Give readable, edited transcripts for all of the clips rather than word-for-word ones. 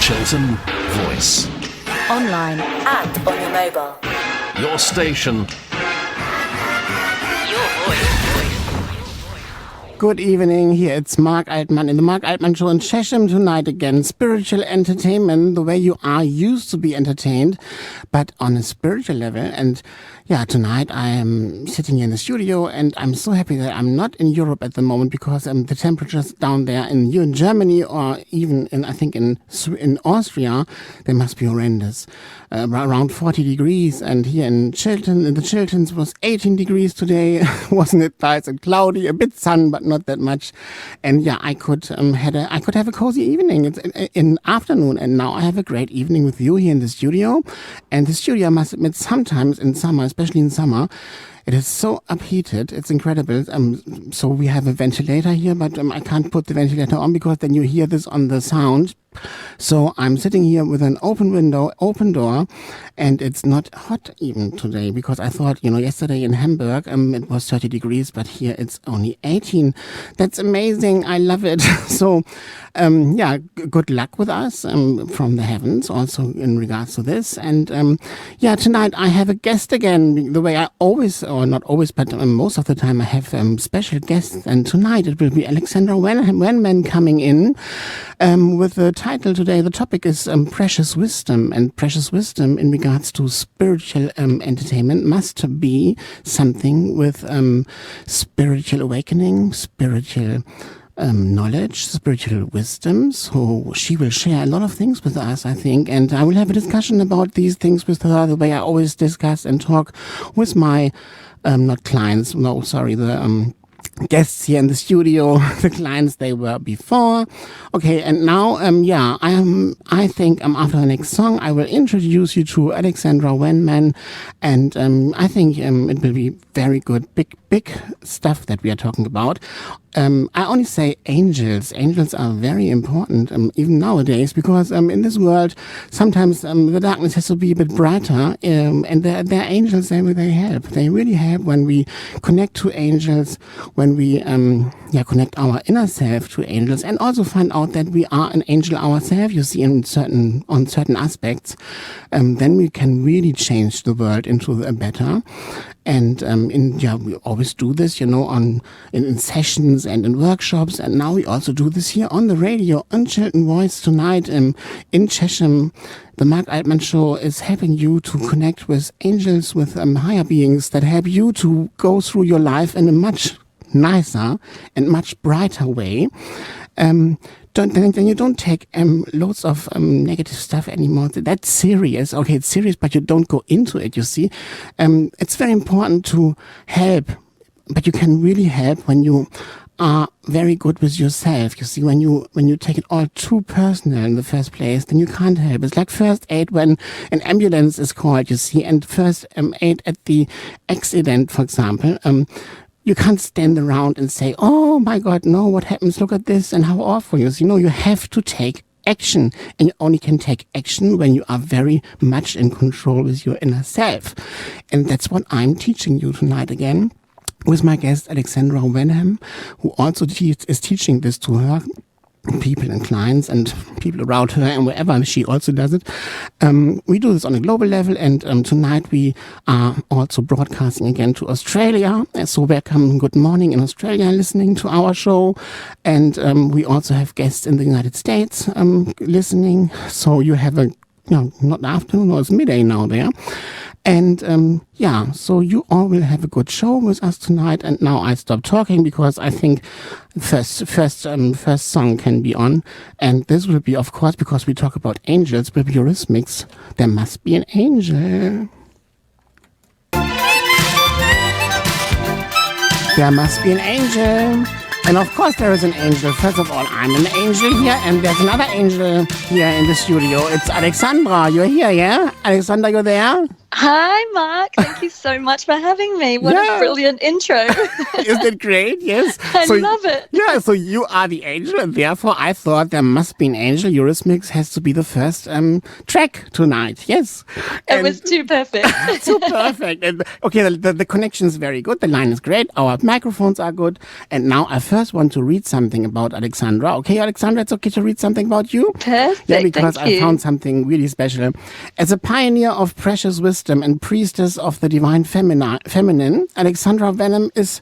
Chiltern Voice. Online and on your mobile. Your station. Your voice. Good evening, here it's Marc Altmann in the Marc Altmann Show in Chesham tonight again. Spiritual entertainment, the way you are used to be entertained, but on a spiritual level. And yeah, tonight I am sitting here in the studio and I'm so happy that I'm not in Europe at the moment because the temperatures down there in Germany or even I think in Austria, they must be horrendous. Around 40 degrees, and here in Chiltern, in the Chilterns was 18 degrees today. Wasn't it nice and cloudy, a bit sun, but not that much. And yeah, I could have a cozy evening. It's in afternoon, and now I have a great evening with you here in the studio. And the studio, I must admit, sometimes in summer, especially in summer, it is so upheated. It's incredible. So we have a ventilator here, but I can't put the ventilator on because then you hear this on the sound. So I'm sitting here with an open window, open door, and it's not hot even today because I thought, yesterday in Hamburg, it was 30 degrees, but here it's only 18. That's amazing. I love it. So, good luck with us, from the heavens also in regards to this. And, tonight I have a guest again, the way I always, or not always, but most of the time I have, special guests. And tonight it will be Alexandra Wenman coming in, with the title today. The topic is precious wisdom, and precious wisdom in regards to spiritual entertainment must be something with spiritual awakening, spiritual knowledge, spiritual wisdom. So she will share a lot of things with us, I think, and I will have a discussion about these things with her the way I always discuss and talk with my not clients, no, sorry, the guests here in the studio, the clients they were before. Okay, and now, I think after the next song, I will introduce you to Alexandra Wenman, and I think it will be very good, big stuff that we are talking about. I only say angels. Angels are very important, even nowadays, because in this world, sometimes the darkness has to be a bit brighter, and there are angels, they help. They really help when we connect to angels, when we connect our inner self to angels, and also find out that we are an angel ourselves, you see, on certain aspects. Then we can really change the world into a better. And we always do this, in sessions and in workshops. And now we also do this here on the radio, on Chiltern Voice tonight in Chesham. The Marc Altmann Show is helping you to connect with angels, with higher beings that help you to go through your life in a much nicer and much brighter way. Then you don't take loads of negative stuff anymore. That's serious. Okay, it's serious, but you don't go into it, you see. It's very important to help, but you can really help when you are very good with yourself. You see, when you take it all too personal in the first place, then you can't help. It's like first aid when an ambulance is called, you see, and first aid at the accident, for example. You can't stand around and say, oh my God, no, what happens? Look at this and how awful. You see, you have to take action, and you only can take action when you are very much in control with your inner self. And that's what I'm teaching you tonight again with my guest, Alexandra Wenman, who also is teaching this to her people and clients and people around her and wherever she also does it. We do this on a global level, and tonight we are also broadcasting again to Australia. So welcome, good morning in Australia, listening to our show. And we also have guests in the United States listening. So you have not afternoon, or it's midday now there. And so you all will have a good show with us tonight. And now I stop talking because I think first song can be on, and this will be, of course, because we talk about angels, will be Eurythmics. There must be an angel. There must be an angel. And of course there is an angel. First of all, I'm an angel here, and there's another angel here in the studio. It's Alexandra. You're here, yeah? Alexandra, you're there? Hi, Mark. Thank you so much for having me. What a brilliant intro. Isn't it great? Yes. I love it. Yeah, so you are the angel, and therefore I thought there must be an angel. Eurythmics has to be the first track tonight. Yes. It was too perfect. Too perfect. And okay, the connection is very good. The line is great. Our microphones are good. And now I first want to read something about Alexandra. Okay, Alexandra, it's okay to read something about you? Perfect. Yeah, because Thank you. I found something really special. As a pioneer of precious wisdom and priestess of the divine feminine, Alexandra Wenman is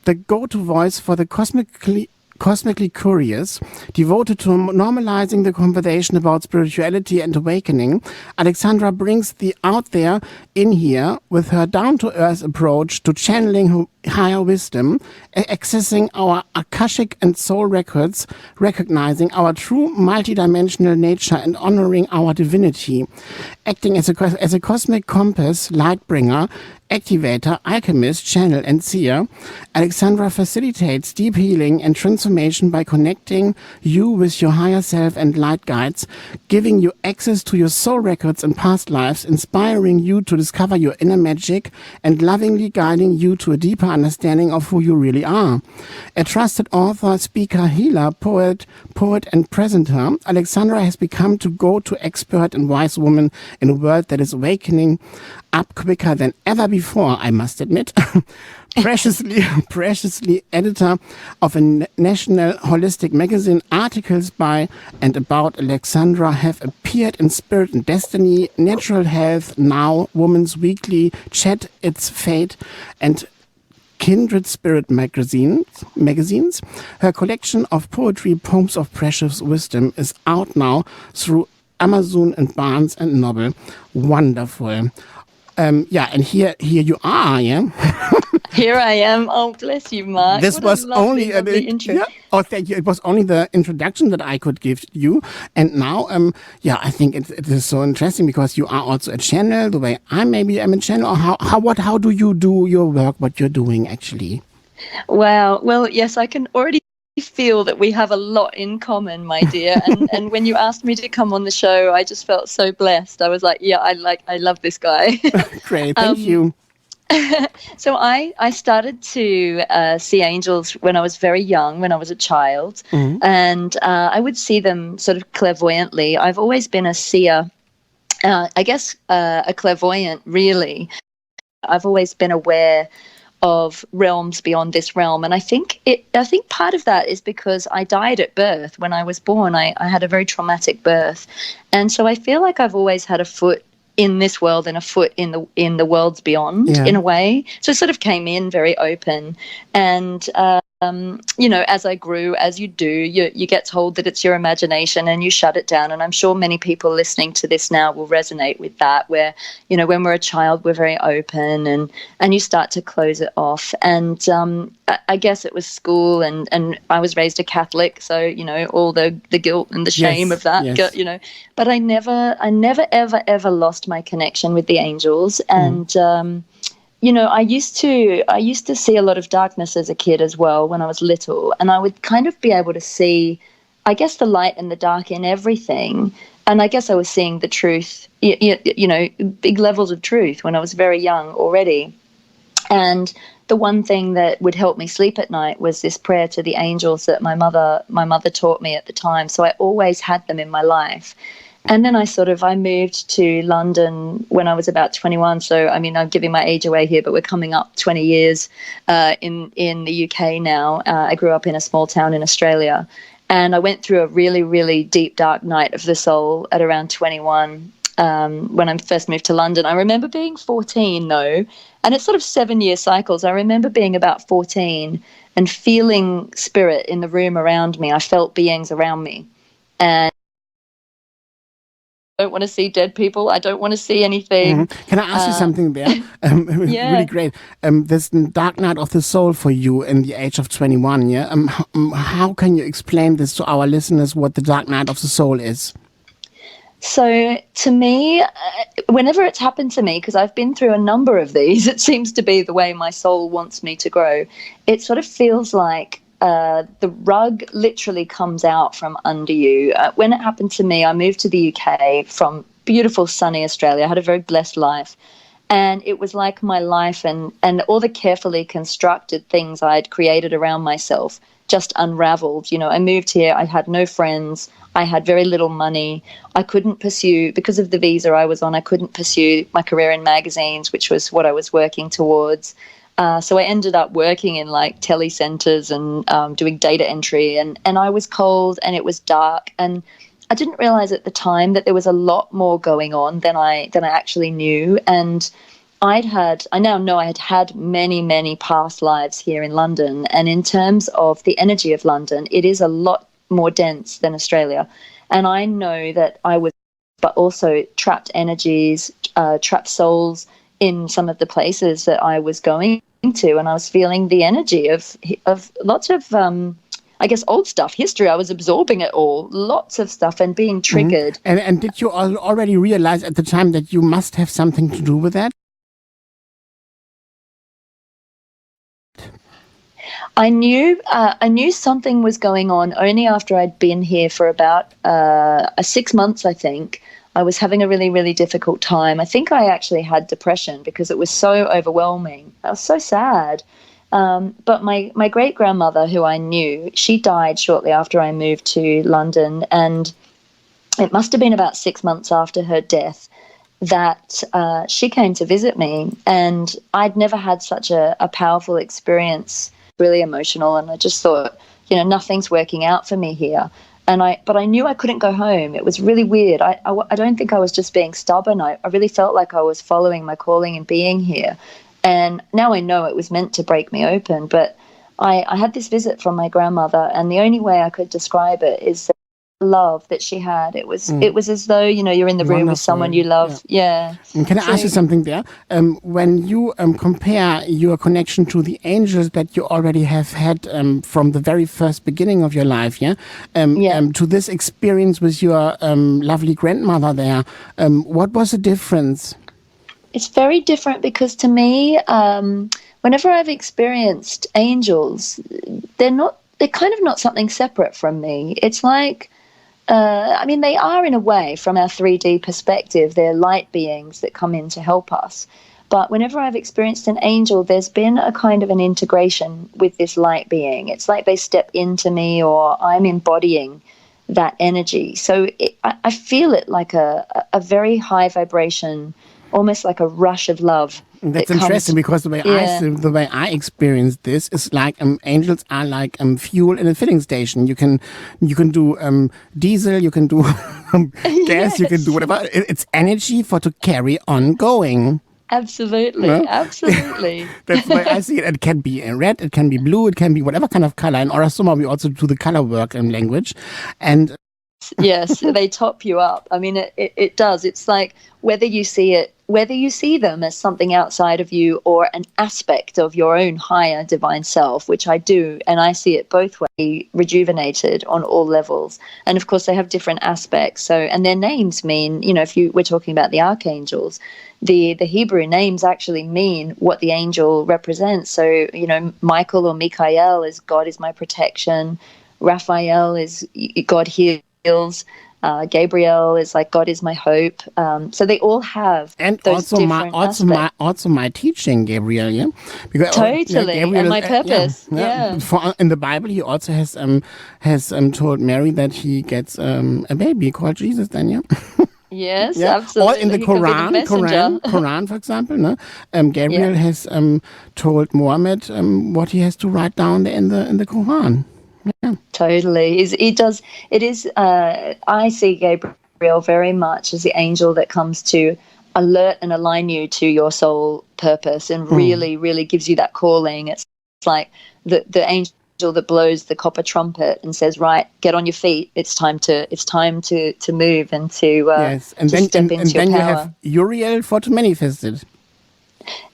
the go-to voice for the cosmically curious, devoted to normalizing the conversation about spirituality and awakening. Alexandra brings the out there in here with her down-to-earth approach to channeling higher wisdom, accessing our Akashic and soul records, recognizing our true multidimensional nature and honoring our divinity, acting as a cosmic compass, light bringer, activator, alchemist, channel, and seer. Alexandra facilitates deep healing and transformation by connecting you with your higher self and light guides, giving you access to your soul records and past lives, inspiring you to discover your inner magic, and lovingly guiding you to a deeper understanding of who you really are. A trusted author, speaker, healer, poet, and presenter, Alexandra has become to go-to expert and wise woman in a world that is awakening up quicker than ever before, I must admit. Preciously editor of a national holistic magazine. Articles by and about Alexandra have appeared in Spirit and Destiny, Natural Health, Now, Woman's Weekly, Chat, It's Fate, and Kindred Spirit magazines. Her collection of poetry, Poems of Precious Wisdom, is out now through Amazon and Barnes and Noble. Wonderful. And here you are, yeah? Here I am. Oh, bless you, Mark. This what was a lovely, only lovely intro. Yeah. Oh, thank you. It was only the introduction that I could give you, and now, I think it is so interesting because you are also a channel. The way I maybe am a channel. Or how do you do your work? What you're doing actually? Wow. Well, yes, I can already feel that we have a lot in common, my dear. And when you asked me to come on the show, I just felt so blessed. I was like, yeah, I love this guy. Great, thank you. So I started to see angels when I was very young, when I was a child, and I would see them sort of clairvoyantly. I've always been a seer, I guess a clairvoyant, really. I've always been aware of realms beyond this realm, and I think part of that is because I died at birth. When I was born, I had a very traumatic birth, and so I feel like I've always had a foot in this world and a foot in the worlds beyond, in a way. So it sort of came in very open, and as I grew, as you do, you get told that it's your imagination and you shut it down. And I'm sure many people listening to this now will resonate with that, where, when we're a child, we're very open and you start to close it off. And I guess it was school, and I was raised a Catholic, so, all the guilt and the shame of that, but I never ever lost my connection with the angels. And I used to see a lot of darkness as a kid as well when I was little, and I would kind of be able to see, I guess, the light and the dark in everything. And I guess I was seeing the truth, big levels of truth when I was very young already. And the one thing that would help me sleep at night was this prayer to the angels that my mother taught me at the time. So I always had them in my life. And then I moved to London when I was about 21. So, I mean, I'm giving my age away here, but we're coming up 20 years in the UK now. I grew up in a small town in Australia, and I went through a really, really deep, dark night of the soul at around 21 when I first moved to London. I remember being 14, though, and it's sort of 7-year cycles. I remember being about 14 and feeling spirit in the room around me. I felt beings around me. And I don't want to see dead people. I don't want to see anything. Can I ask you something there? Really great. This dark night of the soul for you in the age of 21, yeah? How can you explain this to our listeners, what the dark night of the soul is? So to me, whenever it's happened to me, because I've been through a number of these, it seems to be the way my soul wants me to grow. It sort of feels like the rug literally comes out from under you. When it happened to me, I moved to the UK from beautiful sunny Australia. I had a very blessed life. And it was like my life and all the carefully constructed things I'd created around myself just unraveled. You know, I moved here, I had no friends, I had very little money. I couldn't pursue, because of the visa I was on, I couldn't pursue my career in magazines, which was what I was working towards. So I ended up working in like telecenters and doing data entry, and I was cold and it was dark, and I didn't realize at the time that there was a lot more going on than I actually knew. And I now know I had had many, many past lives here in London. And in terms of the energy of London, it is a lot more dense than Australia. And I know that I was, but also trapped energies, trapped souls in some of the places that I was going to. And I was feeling the energy of lots of, I guess, old stuff, history. I was absorbing it all, lots of stuff, and being triggered. And did you already realize at the time that you must have something to do with that? I knew something was going on only after I'd been here for about 6 months, I think. I was having a really, really difficult time. I think I actually had depression because it was so overwhelming. I was so sad. But my great-grandmother, who I knew, she died shortly after I moved to London, and it must have been about 6 months after her death that she came to visit me, and I'd never had such a powerful experience, really emotional, and I just thought, you know, nothing's working out for me here. But I knew I couldn't go home. It was really weird. I don't think I was just being stubborn. I really felt like I was following my calling and being here. And now I know it was meant to break me open. But I had this visit from my grandmother, and the only way I could describe it is the love that she had. It was as though, you know, you're in the room with someone you love. Yeah. And can I ask you something there? When you compare your connection to the angels that you already have had from the very first beginning of your life, to this experience with your lovely grandmother there, what was the difference? It's very different because to me, whenever I've experienced angels, they're kind of not something separate from me. It's like, I mean, they are in a way from our 3D perspective. They're light beings that come in to help us. But whenever I've experienced an angel, there's been a kind of an integration with this light being. It's like they step into me, or I'm embodying that energy. So I feel it like a very high vibration, almost like a rush of love. That's interesting because the way I experience this is like angels are like fuel in a filling station. You can do diesel, you can do gas, you can do whatever. It's energy to carry on going. Absolutely, absolutely. That's the way I see it. It can be red, it can be blue, it can be whatever kind of color. In Orasoma, we also do the color work in language, and yes, they top you up. I mean, it does. It's like whether you see them as something outside of you or an aspect of your own higher divine self, which I do, and I see it both ways, rejuvenated on all levels. And of course, they have different aspects. So, and their names mean, you know, we're talking about the archangels, the Hebrew names actually mean what the angel represents. So, you know, Michael or Michael is God is my protection. Raphael is God heals. Gabriel is like God is my hope. So they all have those different aspects. Also my teaching, Gabriel, yeah, because totally, Gabriel and my purpose. Yeah. In the Bible, he also has told Mary that he gets a baby called Jesus. Then, yeah. Yes, absolutely. Or in the Quran, for example, no? Gabriel has told Muhammad what he has to write down there in the Quran. Yeah. Totally. It is. I see Gabriel very much as the angel that comes to alert and align you to your soul purpose, and really, really gives you that calling. It's like the angel that blows the copper trumpet and says, "Right, get on your feet. It's time to move and to yes." And then step into your power. You have Uriel to manifest it.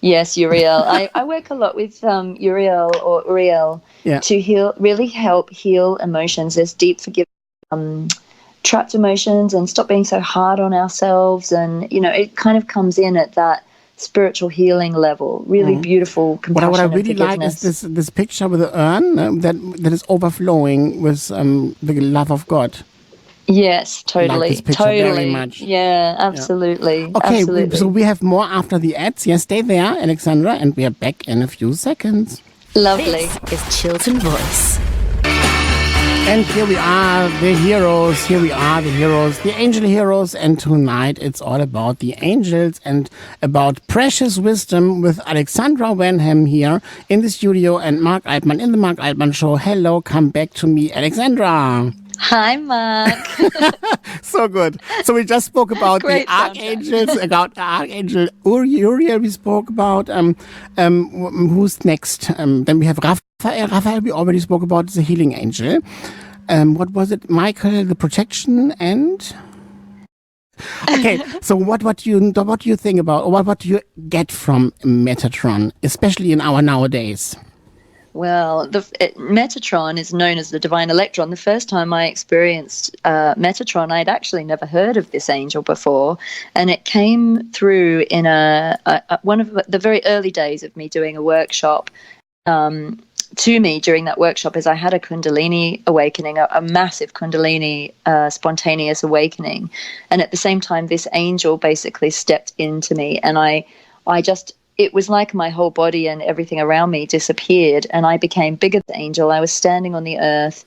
Yes, Uriel. I work a lot with Uriel or Uriel to help heal emotions. There's deep forgiveness, trapped emotions, and stop being so hard on ourselves. And, you know, it kind of comes in at that spiritual healing level. Really beautiful compassion. What I really and forgiveness. like is this picture with the urn that is overflowing with the love of God. Yes, totally. Like this picture totally. very much. Yeah, absolutely. Okay, absolutely. so we have more after the ads. Yes, stay there, Alexandra, and we are back in a few seconds. Lovely. This is Chiltern Voice. And here we are, the heroes. Here we are, the heroes, the angel heroes. And tonight it's all about the angels and about precious wisdom with Alexandra Wenman here in the studio and Marc Altmann in the Marc Altmann Show. Hello, come back to me, Alexandra. Hi, Marc. So good. So we just spoke about Great the archangels, about the archangel Uriel. We spoke about who's next. Then we have Raphael. Raphael, we already spoke about the healing angel. What was it? Michael, the protection, and okay. So what do you think about, or what do you get from Metatron, especially in our nowadays? Well, Metatron is known as the divine electron. The first time I experienced Metatron, I'd actually never heard of this angel before, and it came through in one of the very early days of me doing a workshop. To me during that workshop is I had a Kundalini awakening, a massive Kundalini spontaneous awakening, and at the same time this angel basically stepped into me, and it was like my whole body and everything around me disappeared, and I became bigger than the angel. I was standing on the earth,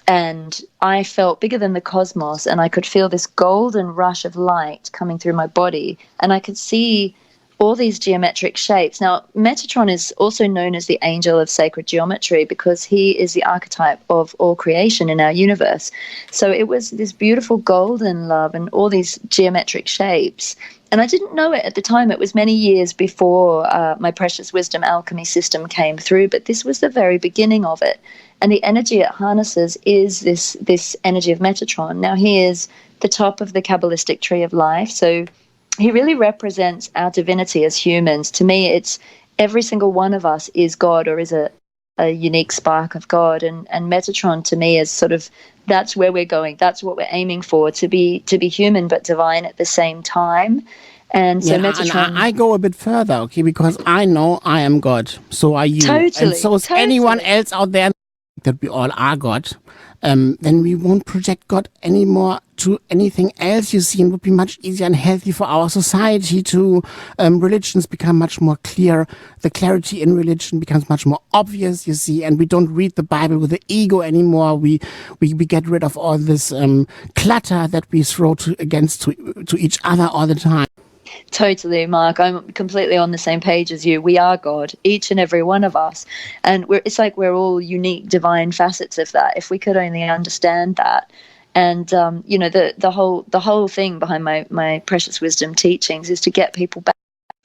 and I felt bigger than the cosmos, and I could feel this golden rush of light coming through my body, and I could see all these geometric shapes. Now, Metatron is also known as the angel of sacred geometry because he is the archetype of all creation in our universe. So it was this beautiful golden love and all these geometric shapes. And I didn't know it at the time. It was many years before my precious wisdom alchemy system came through, but this was the very beginning of it. And the energy it harnesses is this energy of Metatron. Now, he is the top of the Kabbalistic tree of life. So he really represents our divinity as humans. To me, it's every single one of us is God or is a unique spark of God. And Metatron to me is sort of, that's where we're going. That's what we're aiming for, to be human but divine at the same time. And so Metatron... And I go a bit further, okay, because I know I am God. So are you. Totally. And so is anyone else out there that we all are God. Then we won't project God anymore to anything else, you see, and it would be much easier and healthy for our society to religions become much more clear. The clarity in religion becomes much more obvious, you see, and we don't read the Bible with the ego anymore. We get rid of all this clutter that we throw against each other all the time. Totally, Marc. I'm completely on the same page as you. We are God, each and every one of us. And it's like we're all unique, divine facets of that, if we could only understand that. And, the whole thing behind my precious wisdom teachings is to get people back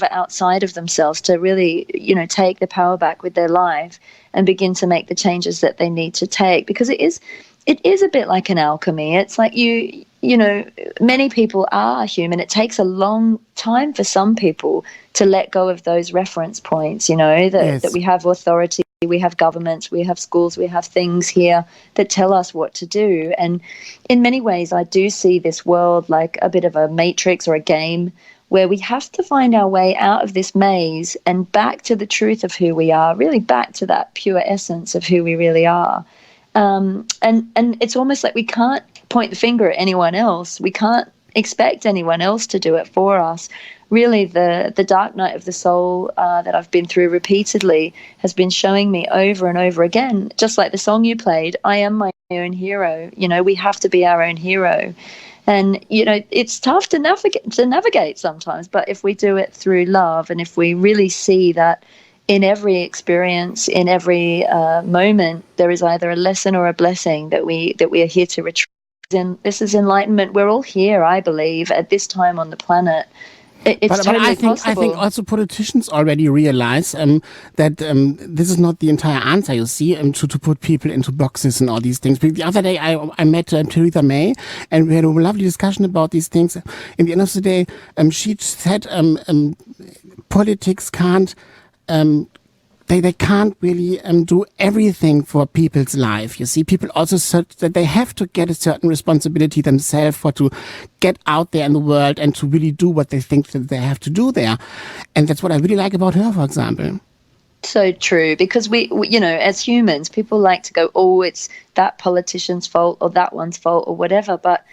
outside of themselves, to really, take the power back with their life and begin to make the changes that they need to take. Because it is a bit like an alchemy. It's like many people are human. It takes a long time for some people to let go of those reference points, that we have authority, we have governments, we have schools, we have things here that tell us what to do. And in many ways, I do see this world like a bit of a matrix or a game where we have to find our way out of this maze and back to the truth of who we are, really back to that pure essence of who we really are. And it's almost like we can't point the finger at anyone else. We can't expect anyone else to do it for us. Really, the dark night of the soul that I've been through repeatedly has been showing me over and over again, just like the song you played, I am my own hero. We have to be our own hero. And, it's tough to navigate sometimes, but if we do it through love, and if we really see that in every experience, in every moment, there is either a lesson or a blessing that we are here to retrieve. And this is enlightenment. We're all here, I believe, at this time on the planet. It's totally possible. I think also politicians already realize that this is not the entire answer, you see, to put people into boxes and all these things. But the other day I met Theresa May, and we had a lovely discussion about these things. In the end of the day, she said politics can't... They can't really do everything for people's life. You see, people also said that they have to get a certain responsibility themselves to get out there in the world and to really do what they think that they have to do there. And that's what I really like about her, for example. So true, because you know, as humans, people like to go, oh, it's that politician's fault or that one's fault or whatever. But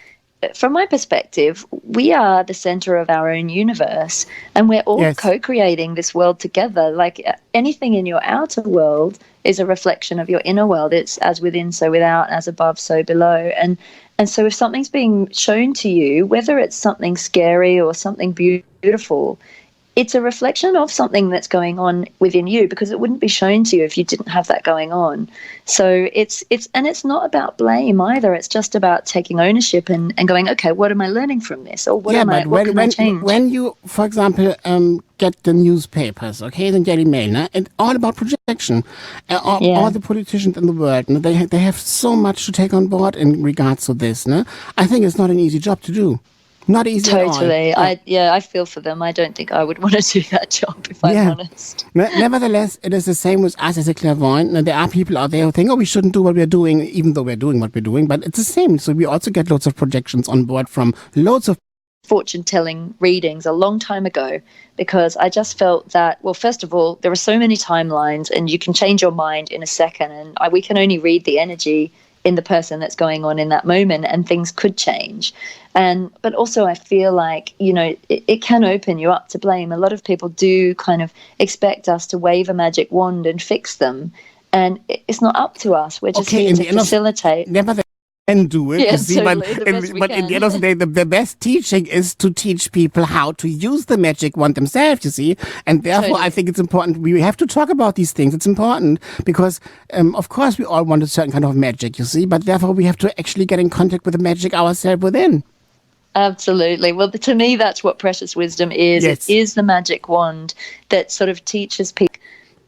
from my perspective, we are the center of our own universe, and we're all Yes. co-creating this world together. Like anything in your outer world is a reflection of your inner world. It's as within, so without, as above, so below. And so if something's being shown to you, whether it's something scary or something beautiful, it's a reflection of something that's going on within you, because it wouldn't be shown to you if you didn't have that going on. So it's not about blame either. It's just about taking ownership and going, okay, what am I learning from this? Or what can I change? When you, for example, get the newspapers, okay, the Daily Mail, and all about projection, all the politicians in the world, they have so much to take on board in regards to this. I think it's not an easy job to do. Not easy Totally. at all. I feel for them. I don't think I would want to do that job, if I'm honest. Nevertheless, it is the same with us as a clairvoyant. There are people out there who think, oh, we shouldn't do what we're doing, even though we're doing what we're doing. But it's the same. So we also get lots of projections on board from loads of fortune-telling readings a long time ago, because I just felt that, well, first of all, there are so many timelines and you can change your mind in a second, and we can only read the energy in the person that's going on in that moment, and things could change. But also I feel like, you know, it can open you up to blame. A lot of people do kind of expect us to wave a magic wand and fix them, and it's not up to us. We're just here to facilitate. Never can do it, yeah, you see, totally, but in the end of the day, the best teaching is to teach people how to use the magic wand themselves, you see, and therefore I think it's important, we have to talk about these things. It's important because, of course, we all want a certain kind of magic, you see, but therefore we have to actually get in contact with the magic ourselves within. Absolutely. Well, to me, that's what precious wisdom is. Yes. It is the magic wand that sort of teaches people.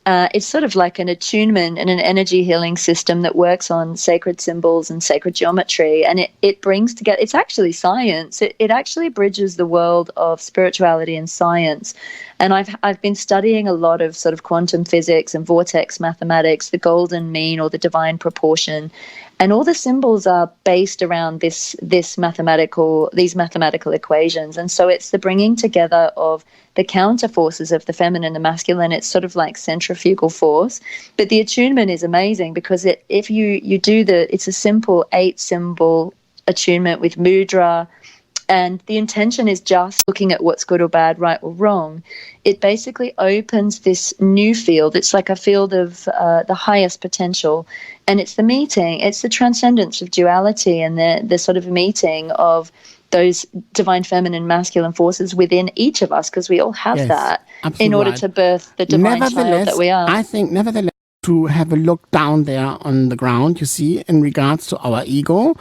It's sort of like an attunement and an energy healing system that works on sacred symbols and sacred geometry. And it brings together, it's actually science. It actually bridges the world of spirituality and science. And I've been studying a lot of sort of quantum physics and vortex mathematics, the golden mean or the divine proportion. And all the symbols are based around these mathematical equations. And so it's the bringing together of the counter forces of the feminine and masculine. It's sort of like centrifugal force. But the attunement is amazing, because if you do it's a simple 8-symbol attunement with mudra, and the intention is just looking at what's good or bad, right or wrong. It basically opens this new field. It's like a field of the highest potential. And it's the meeting, it's the transcendence of duality, and the sort of meeting of those divine feminine masculine forces within each of us, because we all have that in order to birth the divine child that we are. I think nevertheless, to have a look down there on the ground, you see, in regards to our ego,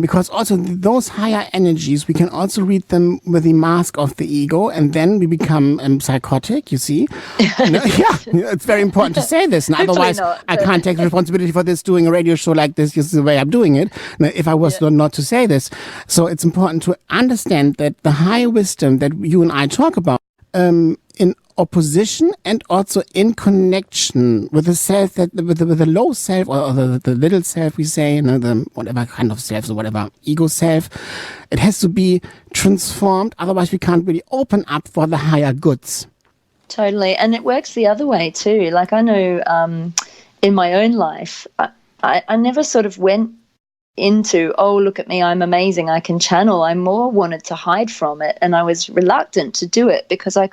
because also those higher energies, we can also read them with the mask of the ego, and then we become psychotic, you see. It's very important to say this. And otherwise, I can't take responsibility for this, doing a radio show like this. This is the way I'm doing it, if I was not to say this. So it's important to understand that the high wisdom that you and I talk about, in opposition and also in connection with the self, with the low self, or the little self, we say, the whatever kind of self, or whatever ego self, it has to be transformed. Otherwise, we can't really open up for the higher goods. Totally. And it works the other way too. Like I know in my own life, I never sort of went into, oh, look at me, I'm amazing, I can channel. I more wanted to hide from it, and I was reluctant to do it because I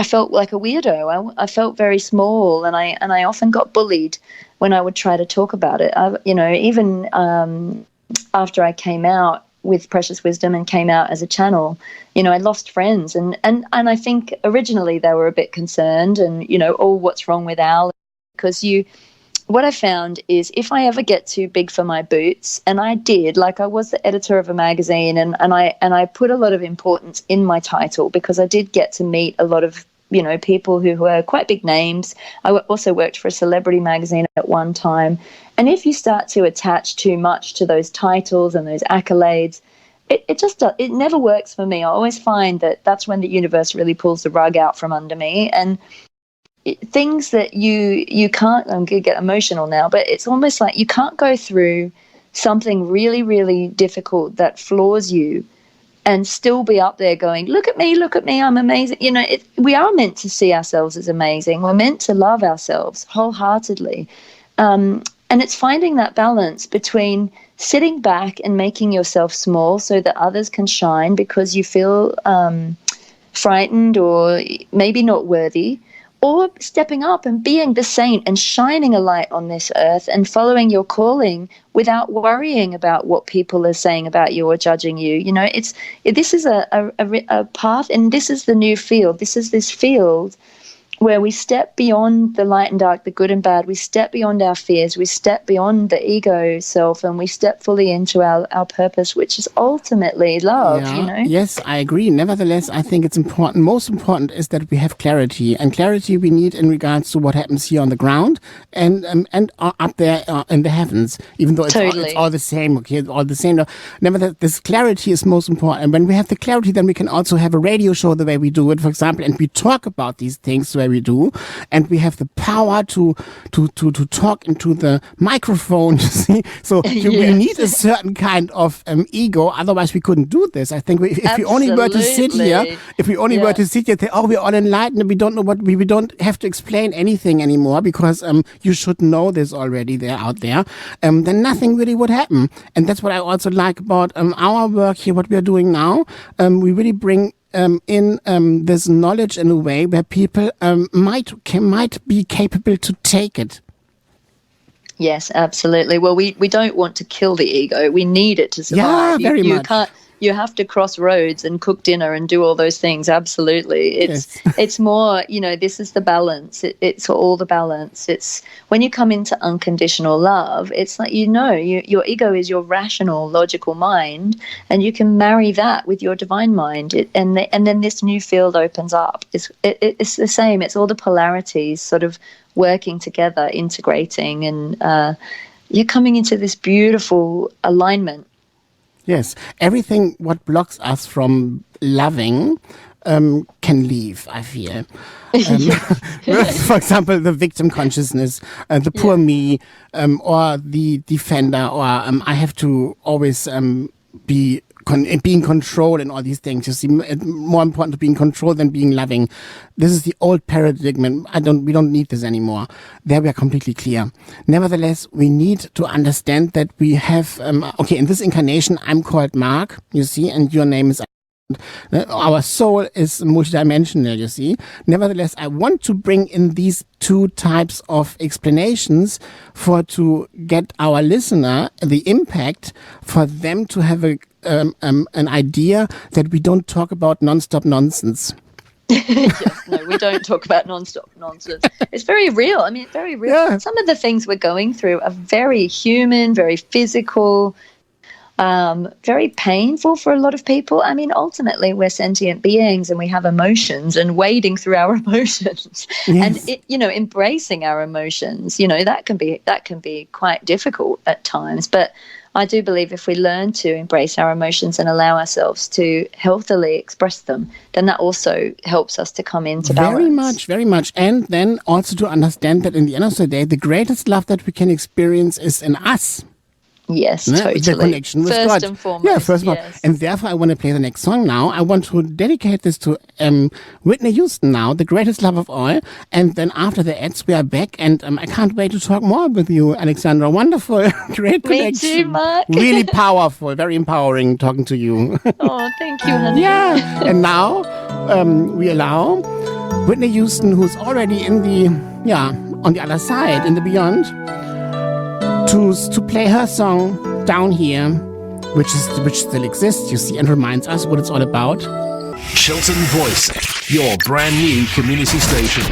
felt like a weirdo. I felt very small, and I often got bullied when I would try to talk about it. Even after I came out with Precious Wisdom and came out as a channel, I lost friends, and I think originally they were a bit concerned, and oh, what's wrong with Al? Because what I found is if I ever get too big for my boots, and I did, like I was the editor of a magazine, and I put a lot of importance in my title, because I did get to meet a lot of people who were quite big names. I also worked for a celebrity magazine at one time, and if you start to attach too much to those titles and those accolades, it never works for me. I always find that that's when the universe really pulls the rug out from under me, and things that you can't, I'm going to get emotional now, but it's almost like you can't go through something really, really difficult that floors you and still be up there going, look at me, I'm amazing. You know, we are meant to see ourselves as amazing. We're meant to love ourselves wholeheartedly. And it's finding that balance between sitting back and making yourself small so that others can shine because you feel frightened or maybe not worthy, or stepping up and being the saint and shining a light on this earth and following your calling without worrying about what people are saying about you or judging you. You know, this is a path, and this is the new field. This is this field where we step beyond the light and dark, the good and bad. We step beyond our fears. We step beyond the ego self, and we step fully into our purpose, which is ultimately love, you know? Yes, I agree. Nevertheless, I think it's important. Most important is that we have clarity, and clarity we need in regards to what happens here on the ground and up there in the heavens, even though it's all the same, okay, it's all the same. Nevertheless, this clarity is most important. And when we have the clarity, then we can also have a radio show the way we do it, for example, and we talk about these things the way we do, and we have the power to talk into the microphone, you see. So we need a certain kind of ego, otherwise we couldn't do this. I think if we only were to sit here, say, oh, we're all enlightened, we don't know what we don't have to explain anything anymore because you should know this already, they're out there, then nothing really would happen. And that's what I also like about our work here, what we are doing now. We really bring in this knowledge in a way where people might be capable to take it. Yes, absolutely. Well, we don't want to kill the ego. We need it to survive. Yeah, very much. You have to cross roads and cook dinner and do all those things. Absolutely. It's more, you know, this is the balance. It's all the balance. It's when you come into unconditional love, it's like, you know, your ego is your rational, logical mind, and you can marry that with your divine mind. And then this new field opens up. It's the same. It's all the polarities sort of working together, integrating, and you're coming into this beautiful alignment. Yes, everything what blocks us from loving can leave, I feel. For example, the victim consciousness, the poor me, or the defender, or I have to always be in control and all these things. You see, more important to be in control than being loving. This is the old paradigm. We don't need this anymore. There we are completely clear. Nevertheless, we need to understand that we have, in this incarnation, I'm called Marc, you see, and your name is our soul is multidimensional, you see. Nevertheless, I want to bring in these two types of explanations to get our listener the impact for them to have an idea that we don't talk about non-stop nonsense. Yes, no, we don't talk about non-stop nonsense. It's very real. I mean, it's very real. Yeah. Some of the things we're going through are very human, very physical, very painful for a lot of people. I mean, ultimately, we're sentient beings and we have emotions, and wading through our emotions and embracing our emotions, that can be quite difficult at times. But I do believe if we learn to embrace our emotions and allow ourselves to healthily express them, then that also helps us to come into balance. Very much, very much. And then also to understand that in the end of the day, the greatest love that we can experience is in us. Yes, totally. The connection with God. First and foremost. Yeah, first of all. And therefore, I want to play the next song now. I want to dedicate this to Whitney Houston now, the greatest love of all. And then after the ads, we are back. And I can't wait to talk more with you, Alexandra. Wonderful. Great connection. Me too, Marc. Really powerful. Very empowering talking to you. Oh, thank you, honey. Yeah. And now we allow Whitney Houston, who's already on the other side, in the beyond, to play her song Down Here, which still exists, you see, and reminds us what it's all about. Chiltern Voice, your brand new community station.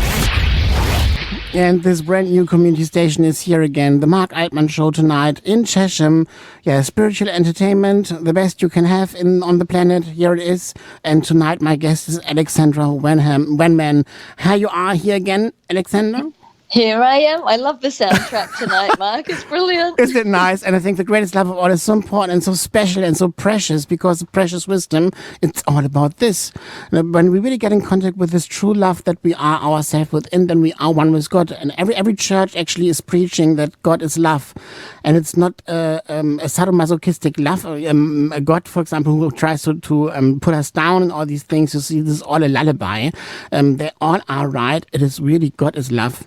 And this brand new community station is here again, the Marc Altmann Show tonight in Chesham. Yeah, spiritual entertainment, the best you can have on the planet. Here it is. And tonight my guest is Alexandra Wenman. Here you are here again, Alexandra. Here I am. I love the soundtrack tonight, Mark. It's brilliant. Isn't it nice? And I think the greatest love of all is so important and so special and so precious, because the precious wisdom, it's all about this. When we really get in contact with this true love that we are ourselves within, then we are one with God. And every church actually is preaching that God is love. And it's not a sadomasochistic love. A God, for example, who tries to put us down and all these things. You see, this is all a lullaby. They all are right. It is really God is love.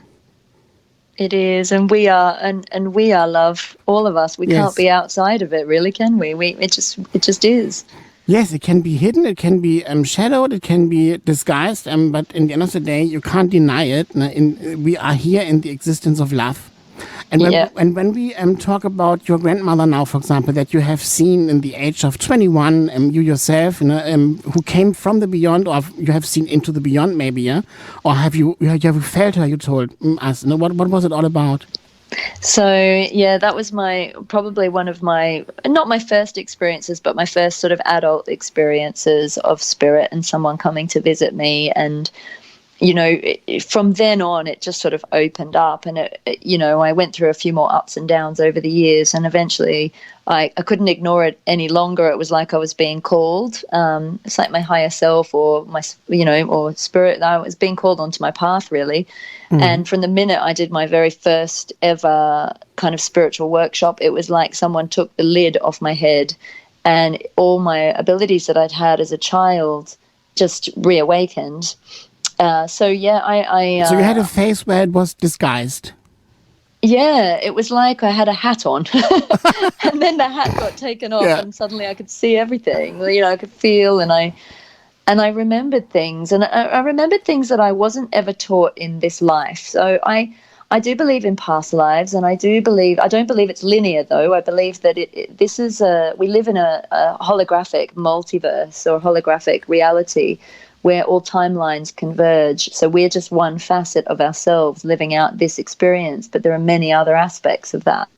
It is, and we are, and we are love. All of us. We can't be outside of it, really, can we? It just is. Yes, it can be hidden, it can be shadowed, it can be disguised, but in the end of the day, you can't deny it. We are here in the existence of love. And when we talk about your grandmother now, for example, that you have seen in the age of 21, you yourself, who came from the beyond, or you have seen into the beyond, maybe, yeah? Or have you felt her? You told us. What was it all about? So that was probably one of my, not my first experiences, but my first sort of adult experiences of spirit and someone coming to visit me. And from then on, it just sort of opened up, and I went through a few more ups and downs over the years, and eventually I couldn't ignore it any longer. It was like I was being called. It's like my higher self or my, or spirit. I was being called onto my path, really. Mm. And from the minute I did my very first ever kind of spiritual workshop, it was like someone took the lid off my head, and all my abilities that I'd had as a child just reawakened. So you had a face where it was disguised. Yeah, it was like I had a hat on, and then the hat got taken off, and suddenly I could see everything. I could feel, and I remembered things, and I remembered things that I wasn't ever taught in this life. So I do believe in past lives, and I don't believe it's linear, though. I believe that we live in a holographic multiverse or holographic reality, where all timelines converge. So we're just one facet of ourselves living out this experience, but there are many other aspects of that.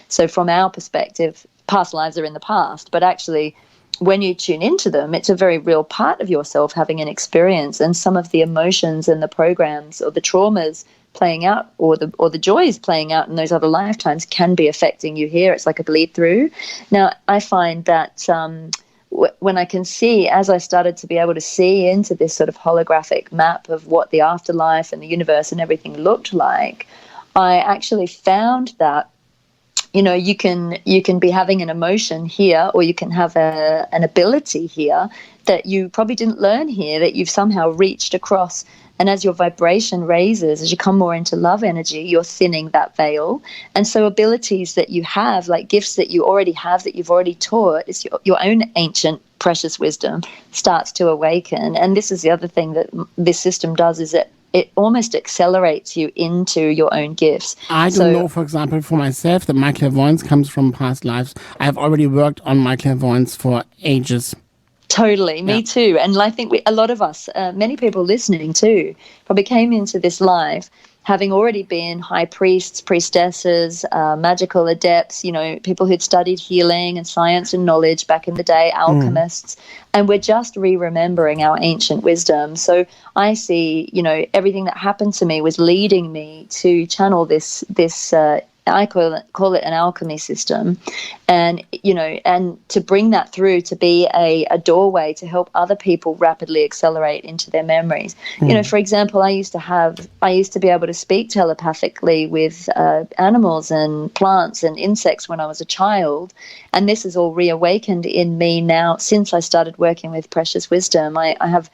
So from our perspective, past lives are in the past, but actually when you tune into them, it's a very real part of yourself having an experience, and some of the emotions and the programs or the traumas playing out or the joys playing out in those other lifetimes can be affecting you here. It's like a bleed through. Now, I find that when I can see, as I started to be able to see into this sort of holographic map of what the afterlife and the universe and everything looked like, I actually found that, you can be having an emotion here, or you can have an ability here that you probably didn't learn here, that you've somehow reached across. And as your vibration raises, as you come more into love energy, you're thinning that veil. And so abilities that you have, like gifts that you already have, that you've already taught, it's your own ancient precious wisdom starts to awaken. And this is the other thing that this system does, is that it almost accelerates you into your own gifts. I don't know, for example, for myself, that my clairvoyance comes from past lives. I have already worked on my clairvoyance for ages. Totally, me too. And I think a lot of us, many people listening too, probably came into this life having already been high priests, priestesses, magical adepts, people who'd studied healing and science and knowledge back in the day, alchemists, and we're just re-remembering our ancient wisdom. So I see, everything that happened to me was leading me to channel this I call it an alchemy system, and to bring that through to be a doorway to help other people rapidly accelerate into their memories. For example, I used to be able to speak telepathically with animals and plants and insects when I was a child, and this is all reawakened in me now since I started working with precious wisdom. I have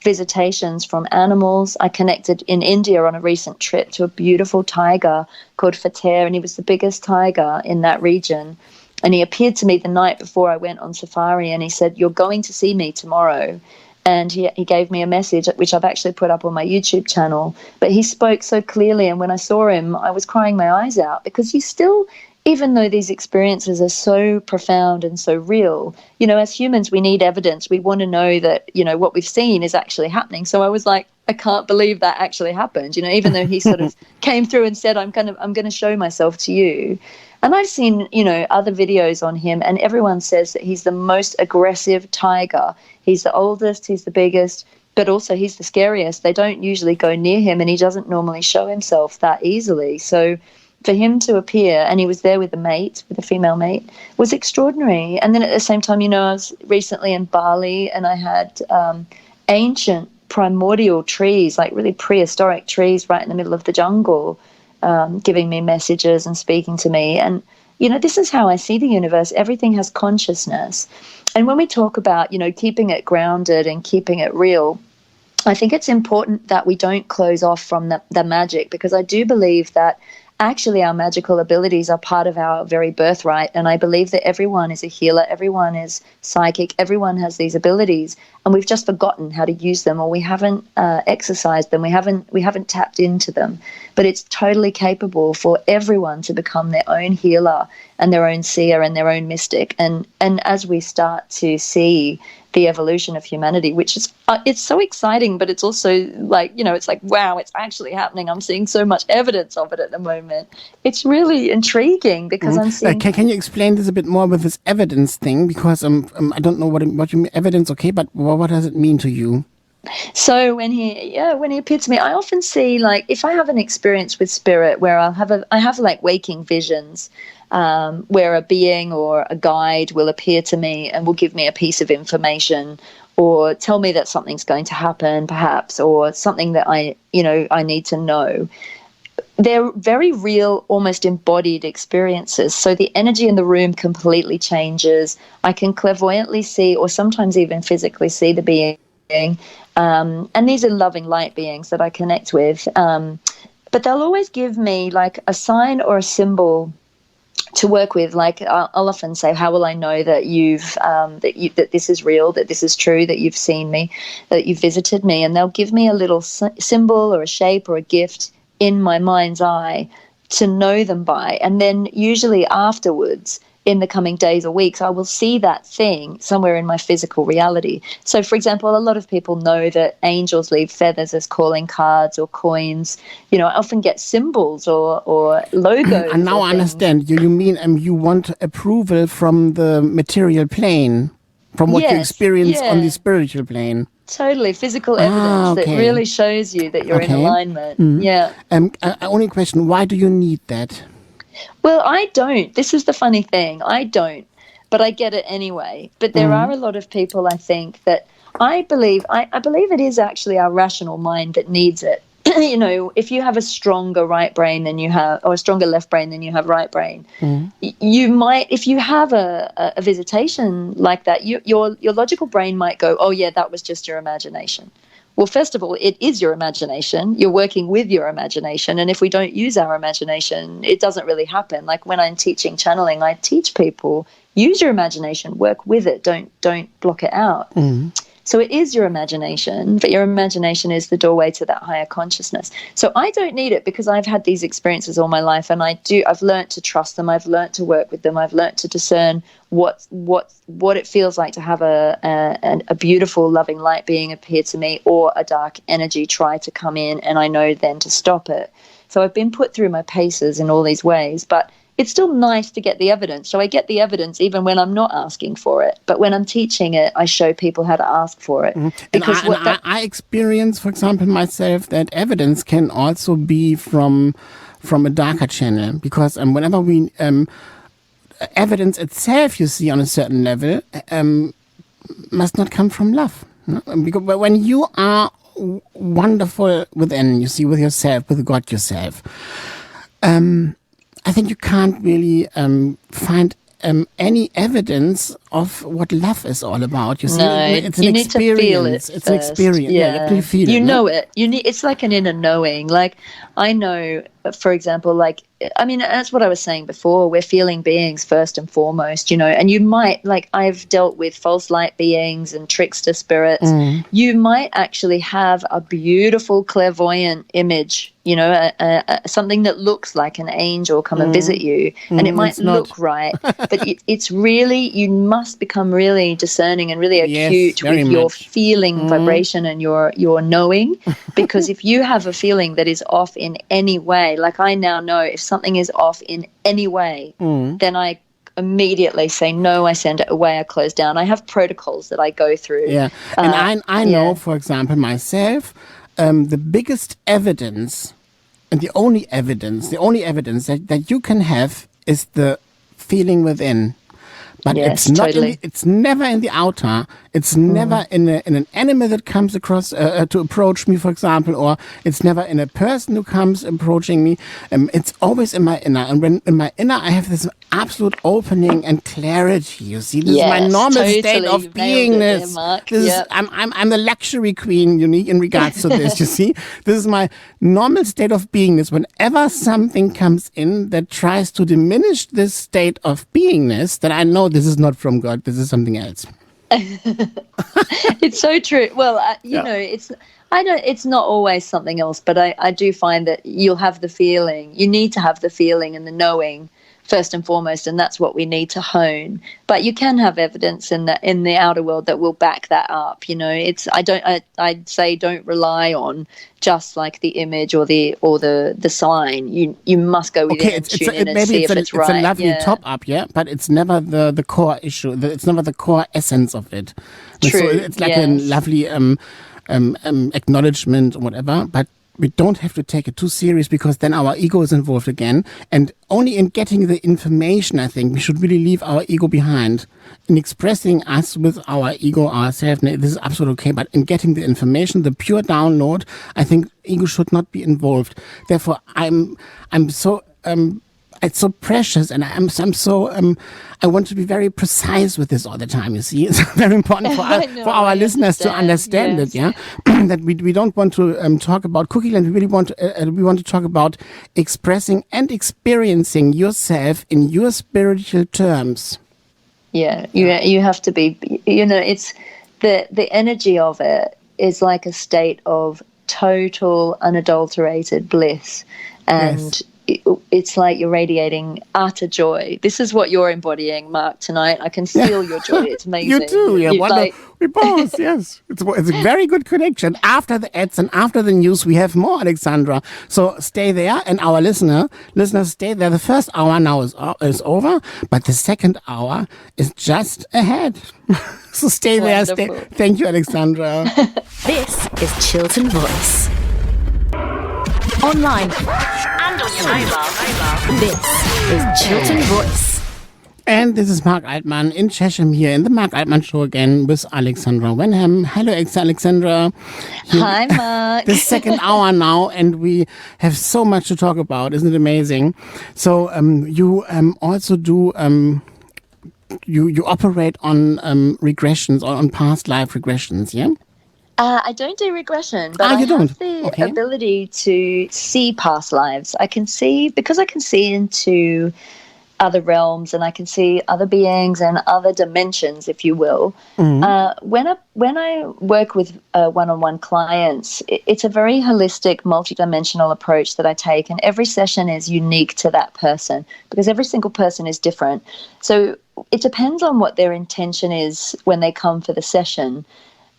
visitations from animals. I connected in India on a recent trip to a beautiful tiger called Fater, and he was the biggest tiger in that region. And he appeared to me the night before I went on safari, and he said, "You're going to see me tomorrow." And he gave me a message, which I've actually put up on my YouTube channel. But he spoke so clearly, and when I saw him, I was crying my eyes out, because even though these experiences are so profound and so real, as humans, we need evidence. We want to know that, what we've seen is actually happening. So I was like, I can't believe that actually happened, even though he sort of came through and said, I'm going to show myself to you. And I've seen, other videos on him, and everyone says that he's the most aggressive tiger. He's the oldest, he's the biggest. but also he's the scariest. They don't usually go near him, and he doesn't normally show himself that easily. So for him to appear, and he was there with a female mate, was extraordinary. And then at the same time, I was recently in Bali, and I had ancient primordial trees, like really prehistoric trees right in the middle of the jungle, giving me messages and speaking to me. And, this is how I see the universe. Everything has consciousness. And when we talk about, keeping it grounded and keeping it real, I think it's important that we don't close off from the magic, because I do believe that actually our magical abilities are part of our very birthright. And I believe that everyone is a healer, everyone is psychic, everyone has these abilities, and we've just forgotten how to use them, or we haven't exercised them, we haven't tapped into them. But it's totally capable for everyone to become their own healer and their own seer and their own mystic. And as we start to see the evolution of humanity, which is it's so exciting, but it's also like, it's like, wow, it's actually happening. I'm seeing so much evidence of it at the moment. It's really intriguing because I'm seeing. Can you explain this a bit more with this evidence thing? Because I don't know what you mean evidence. Okay, but what does it mean to you? So when he appeared to me, I often see, like, if I have an experience with spirit where I have like waking visions, where a being or a guide will appear to me and will give me a piece of information, or tell me that something's going to happen, perhaps, or something that I need to know. They're very real, almost embodied experiences. So the energy in the room completely changes. I can clairvoyantly see, or sometimes even physically see, the being. And these are loving light beings that I connect with. But they'll always give me like a sign or a symbol to work with. Like I'll often say, how will I know that that this is real, that this is true, that you've seen me, that you've visited me? And they'll give me a little symbol or a shape or a gift in my mind's eye to know them by. And then usually afterwards, in the coming days or weeks, I will see that thing somewhere in my physical reality. So, for example, a lot of people know that angels leave feathers as calling cards or coins. I often get symbols or logos. And now I understand. You mean you want approval from the material plane, from what you experience on the spiritual plane. Totally, physical evidence that really shows you that you're in alignment. Mm-hmm. Yeah. Only question: why do you need that? Well, I don't. This is the funny thing. I don't, but I get it anyway. But there are a lot of people, I think, that I believe it is actually our rational mind that needs it. If you have a stronger right brain than you have, or a stronger left brain than you have right brain, you might, if you have a visitation like that, your logical brain might go, oh yeah, that was just your imagination. Well, first of all, it is your imagination. You're working with your imagination. And if we don't use our imagination, it doesn't really happen. Like when I'm teaching channeling, I teach people, use your imagination, work with it. Don't block it out. So it is your imagination, but your imagination is the doorway to that higher consciousness. So I don't need it because I've had these experiences all my life, and I've learned to trust them. I've learned to work with them. I've learned to discern what it feels like to have a beautiful, loving light being appear to me, or a dark energy try to come in, and I know then to stop it. So I've been put through my paces in all these ways, but it's still nice to get the evidence. So I get the evidence even when I'm not asking for it. But when I'm teaching it, I show people how to ask for it. Because I experience, for example, myself, that evidence can also be from a darker channel. Because whenever we evidence itself, you see, on a certain level, must not come from love. No? Because when you are wonderful within, you see, with yourself, with God yourself, I think you can't really find any evidence of what love is all about. You see, it's an experience. Need to feel it. It's an experience. Yeah, you have to feel it. You know it. It's like an inner knowing. Like I know, for example, that's what I was saying before. We're feeling beings first and foremost, and you might, like, I've dealt with false light beings and trickster spirits. You might actually have a beautiful clairvoyant image, something that looks like an angel come and visit you, and it might look right, but it's really, you must become really discerning and really acute with your feeling vibration and your knowing, because if you have a feeling that is off in any way, like I now know if something is off in any way, then I immediately say no, I send it away, I close down. I have protocols that I go through. Yeah, and I know, for example, myself, the biggest evidence and the only evidence that you can have is the feeling within. But yes, it's not. totally. It's never in the outer. It's never in an animal that comes across to approach me, for example, or it's never in a person who comes approaching me. It's always in my inner. And when in my inner, I have this absolute opening and clarity. You see, this is my normal state of beingness. I'm the luxury queen, unique in regards to this. You see, this is my normal state of beingness. Whenever something comes in that tries to diminish this state of beingness, then I know this is not from God. This is something else. It's so true. Well, you know, it's not always something else, but I do find that you'll have the feeling. You need to have the feeling and the knowing first and foremost, and that's what we need to hone. But you can have evidence in the outer world that will back that up. You know, I'd say don't rely on just like the image or the sign. You must go within and tune in and see if it's right. It's a lovely top up, but it's never the core issue. It's never the core essence of it. True. So it's like a lovely acknowledgement or whatever, but we don't have to take it too serious because then our ego is involved again. And only in getting the information, I think, we should really leave our ego behind. In expressing us with our ego, ourselves, this is absolutely okay. But in getting the information, the pure download, I think ego should not be involved. Therefore, I'm so... it's so precious, and I'm so I want to be very precise with this all the time. You see, it's very important for our listeners to understand it. Yeah, that we don't want to talk about cookie land. We really want to talk about expressing and experiencing yourself in your spiritual terms. Yeah, you have to be. You know, it's the energy of it is like a state of total unadulterated bliss, and. Yes. It's like you're radiating utter joy. This is what you're embodying, Mark, tonight. I can feel your joy. It's amazing. You too. Yeah, we both. Yes, it's a very good connection. After the ads and after the news, we have more, Alexandra. So stay there, and our listeners stay there. The first hour now is over, but the second hour is just ahead. So stay Wonderful. there. Thank you, Alexandra. This is Chiltern Voice. Online and on your mobile. This is Chiltern Voice. And this is Marc Altmann in Chesham here in the Marc Altmann Show again with Alexandra Wenman. Hello, Alexandra. Hi, Mark. The second hour now, and we have so much to talk about. Isn't it amazing? So you also do... You operate on regressions or on past life regressions, yeah? I don't do regression, but I have the ability to see past lives. I can see into other realms, and I can see other beings and other dimensions, if you will. Mm-hmm. When I work with one-on-one clients, it's a very holistic, multidimensional approach that I take, and every session is unique to that person because every single person is different. So it depends on what their intention is when they come for the session.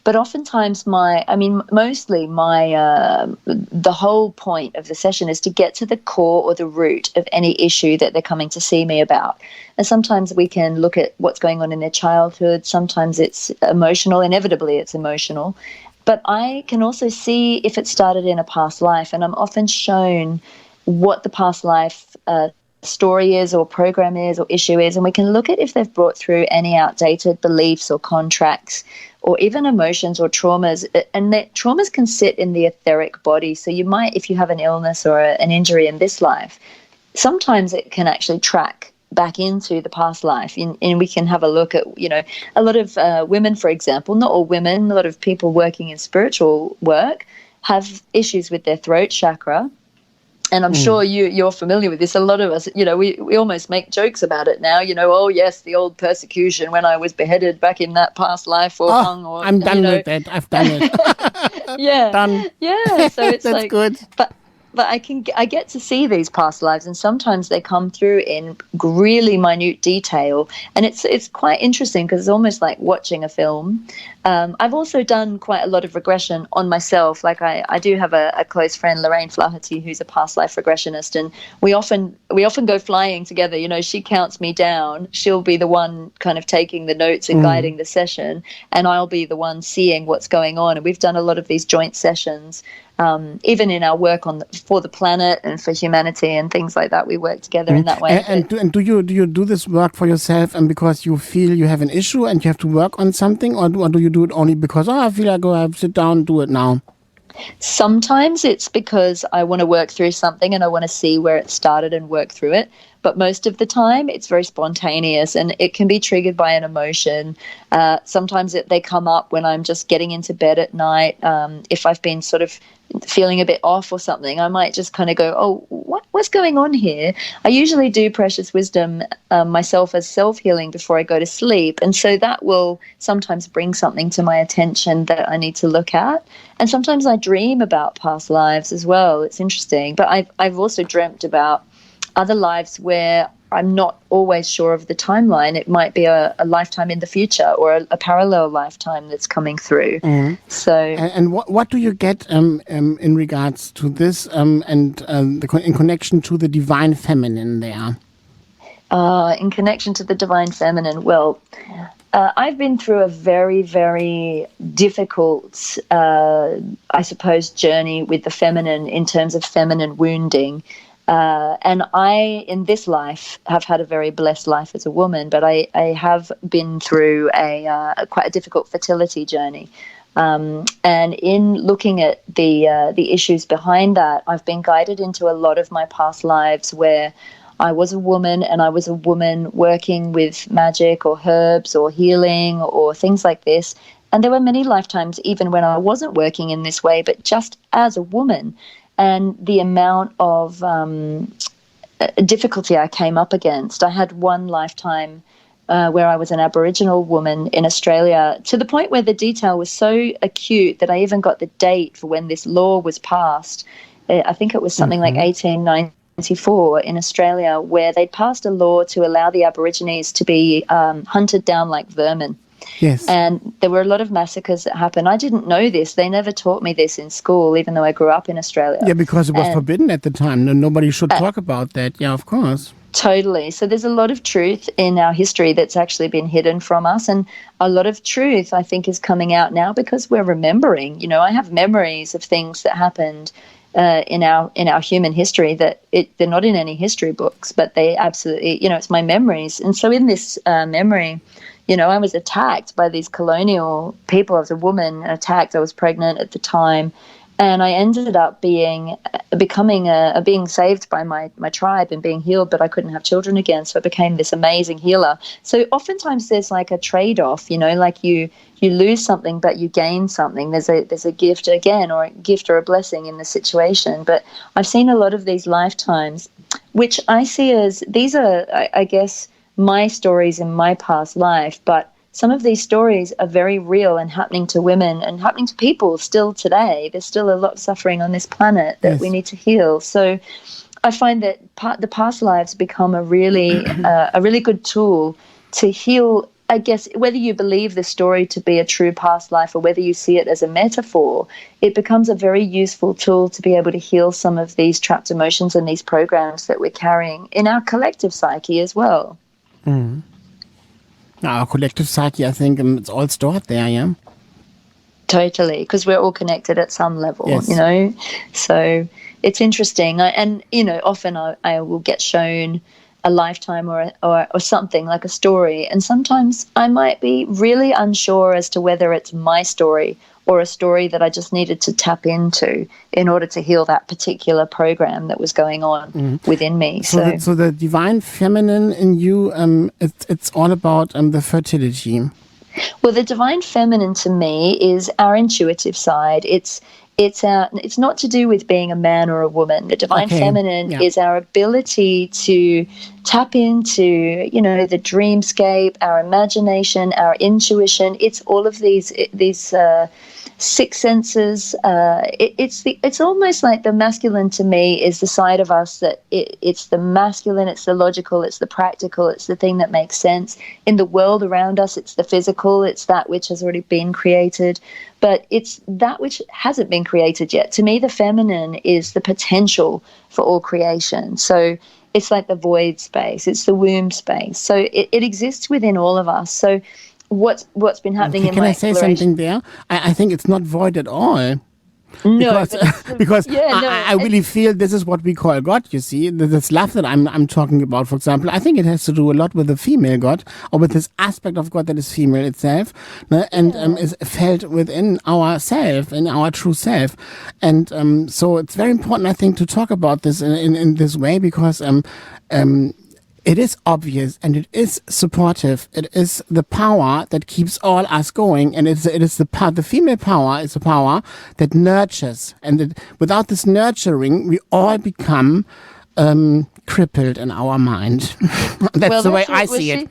But oftentimes the whole point of the session is to get to the core or the root of any issue that they're coming to see me about. And sometimes we can look at what's going on in their childhood. Sometimes it's emotional. Inevitably, it's emotional. But I can also see if it started in a past life. And I'm often shown what the past life story is or program is or issue is. And we can look at if they've brought through any outdated beliefs or contracts or even emotions or traumas. And that traumas can sit in the etheric body. So you might, if you have an illness or an injury in this life, sometimes it can actually track back into the past life. And we can have a look at, a lot of women, for example, not all women, a lot of people working in spiritual work have issues with their throat chakra. And I'm sure you're familiar with this. A lot of us, we almost make jokes about it now. Oh, yes, the old persecution when I was beheaded back in that past life or hung. Or, I'm done with that. I've done it. Yeah. Done. Yeah. So it's That's good. but I get to see these past lives, and sometimes they come through in really minute detail, and it's quite interesting because it's almost like watching a film. I've also done quite a lot of regression on myself. Like I do have a close friend, Lorraine Flaherty, who's a past life regressionist, and we often go flying together. You know, she counts me down. She'll be the one kind of taking the notes and guiding the session, and I'll be the one seeing what's going on. And we've done a lot of these joint sessions. Even in our work for the planet and for humanity and things like that, we work together in that way. And do you do this work for yourself and because you feel you have an issue and you have to work on something, or do you do it only because I feel like I sit down and do it now? Sometimes it's because I want to work through something and I want to see where it started and work through it. But most of the time, it's very spontaneous and it can be triggered by an emotion. Sometimes they come up when I'm just getting into bed at night. If I've been sort of feeling a bit off or something, I might just kind of go, oh, what's going on here? I usually do precious wisdom myself as self-healing before I go to sleep. And so that will sometimes bring something to my attention that I need to look at. And sometimes I dream about past lives as well. It's interesting. But I've also dreamt about other lives where I'm not always sure of the timeline. It might be a lifetime in the future or a parallel lifetime that's coming through. So, and what do you get in regards to this and in connection to the divine feminine there? In connection to the divine feminine, well, I've been through a very, very difficult, I suppose, journey with the feminine in terms of feminine wounding. And I, in this life, have had a very blessed life as a woman, but I have been through quite a difficult fertility journey. And in looking at the issues behind that, I've been guided into a lot of my past lives where I was a woman and I was a woman working with magic or herbs or healing or things like this. And there were many lifetimes even when I wasn't working in this way, but just as a woman. And the amount of difficulty I came up against. I had one lifetime where I was an Aboriginal woman in Australia, to the point where the detail was so acute that I even got the date for when this law was passed. I think it was something like 1894 in Australia, where they'd passed a law to allow the Aborigines to be hunted down like vermin. Yes. And there were a lot of massacres that happened. I didn't know this. They never taught me this in school, even though I grew up in Australia. Yeah, because it was forbidden at the time. Nobody should talk about that. Yeah, of course. Totally. So there's a lot of truth in our history that's actually been hidden from us. And a lot of truth, I think, is coming out now because we're remembering. You know, I have memories of things that happened in our human history that they're not in any history books, but they absolutely, you know, it's my memories. And so in this memory, you know, I was attacked by these colonial people. I was a woman attacked. I was pregnant at the time. And I ended up being saved by my tribe and being healed, but I couldn't have children again. So I became this amazing healer. So oftentimes there's like a trade-off, you know, like you lose something, but you gain something. There's a gift again, or a gift or a blessing in the situation. But I've seen a lot of these lifetimes, which I see as these are, I guess, my stories in my past life, but some of these stories are very real and happening to women and happening to people still today. There's still a lot of suffering on this planet that we need to heal. So I find that the past lives become a really good tool to heal, I guess, whether you believe the story to be a true past life or whether you see it as a metaphor, it becomes a very useful tool to be able to heal some of these trapped emotions and these programs that we're carrying in our collective psyche as well. Mm. Our collective psyche, I think it's all stored there, yeah? Totally, because we're all connected at some level, yes. You know? So it's interesting. And, you know, often I will get shown a lifetime or something like a story. And sometimes I might be really unsure as to whether it's my story or a story that I just needed to tap into in order to heal that particular program that was going on within me. So the divine feminine in you, it's all about the fertility. Well, the divine feminine to me is our intuitive side. It's not to do with being a man or a woman. The divine feminine is our ability to tap into, you know, the dreamscape, our imagination, our intuition. It's all of these six senses. It's almost like the masculine to me is the side of us that it's the masculine, it's the logical, it's the practical, it's the thing that makes sense. In the world around us, it's the physical, it's that which has already been created, but it's that which hasn't been created yet. To me, the feminine is the potential for all creation. So it's like the void space, it's the womb space. So it exists within all of us. So what's been happening in my exploration... Can I say something there? I think it's not void at all. No, because I really feel this is what we call God, you see. This love that I'm talking about, for example, I think it has to do a lot with the female God, or with this aspect of God that is female itself, and is felt within ourself, in our true self. And so it's very important, I think, to talk about this in this way, because it is obvious and it is supportive. It is the power that keeps all us going, and it is the female power is the power that nurtures. And without this nurturing, we all become crippled in our mind. That's the way I see it.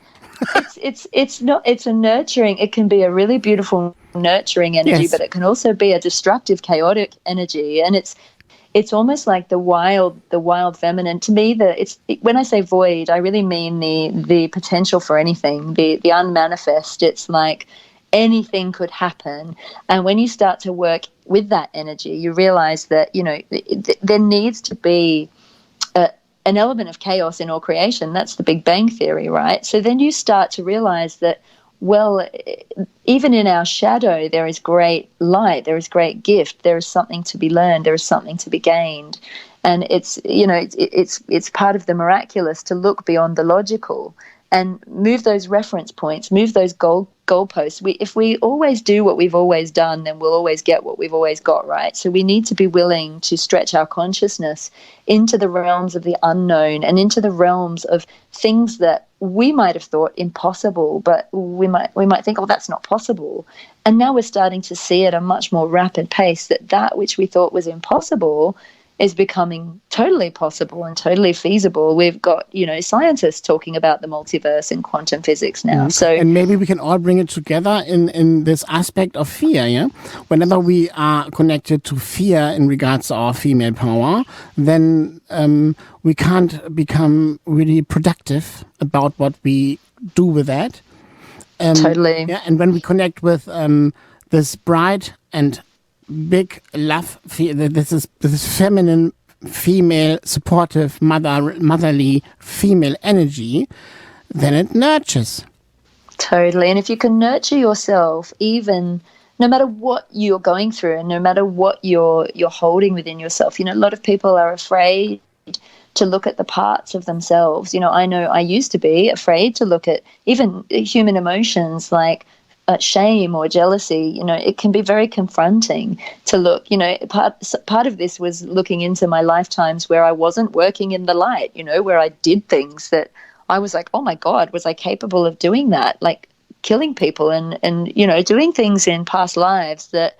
It's a nurturing. It can be a really beautiful nurturing energy, Yes. but it can also be a destructive, chaotic energy, and it's almost like the wild feminine. To me, when I say void, I really mean the potential for anything, the unmanifest. It's like anything could happen. And when you start to work with that energy, you realize that, there needs to be an element of chaos in all creation. That's the Big Bang Theory, right? So then you start to realize that, well, even in our shadow, there is great light, there is great gift, there is something to be learned, there is something to be gained. And it's part of the miraculous to look beyond the logical and move those reference points, move those goalposts. If we always do what we've always done, then we'll always get what we've always got, right? So we need to be willing to stretch our consciousness into the realms of the unknown and into the realms of things that we might have thought impossible, but we might think, oh, that's not possible. And now we're starting to see at a much more rapid pace that which we thought was impossible is becoming totally possible and totally feasible. We've got, scientists talking about the multiverse in quantum physics now. So, and maybe we can all bring it together in this aspect of fear, yeah? Whenever we are connected to fear in regards to our female power, then we can't become really productive about what we do with that. Totally. Yeah, and when we connect with this bright and big love, this is feminine, female, supportive, motherly female energy, then it nurtures. Totally. And if you can nurture yourself, even no matter what you're going through and no matter what you're holding within yourself, a lot of people are afraid to look at the parts of themselves. I know I used to be afraid to look at even human emotions like shame or jealousy. It can be very confronting to look. Part of this was looking into my lifetimes where I wasn't working in the light, where I did things that I was like, oh my God, was I capable of doing that? Like killing people and doing things in past lives that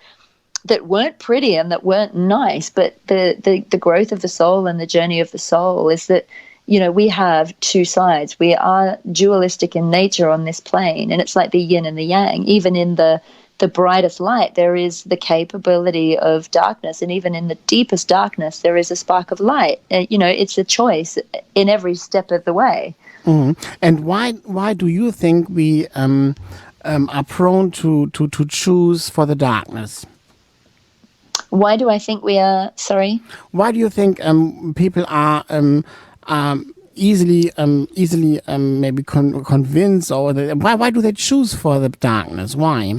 weren't pretty and that weren't nice. But the growth of the soul and the journey of the soul is that, we have two sides. We are dualistic in nature on this plane, and it's like the yin and the yang. Even in the brightest light, there is the capability of darkness, and even in the deepest darkness, there is a spark of light. It's a choice in every step of the way. Mm-hmm. And why do you think we are prone to choose for the darkness? Why do I think we are? Sorry. Why do you think people are easily maybe convinced, or why do they choose for the darkness? Why?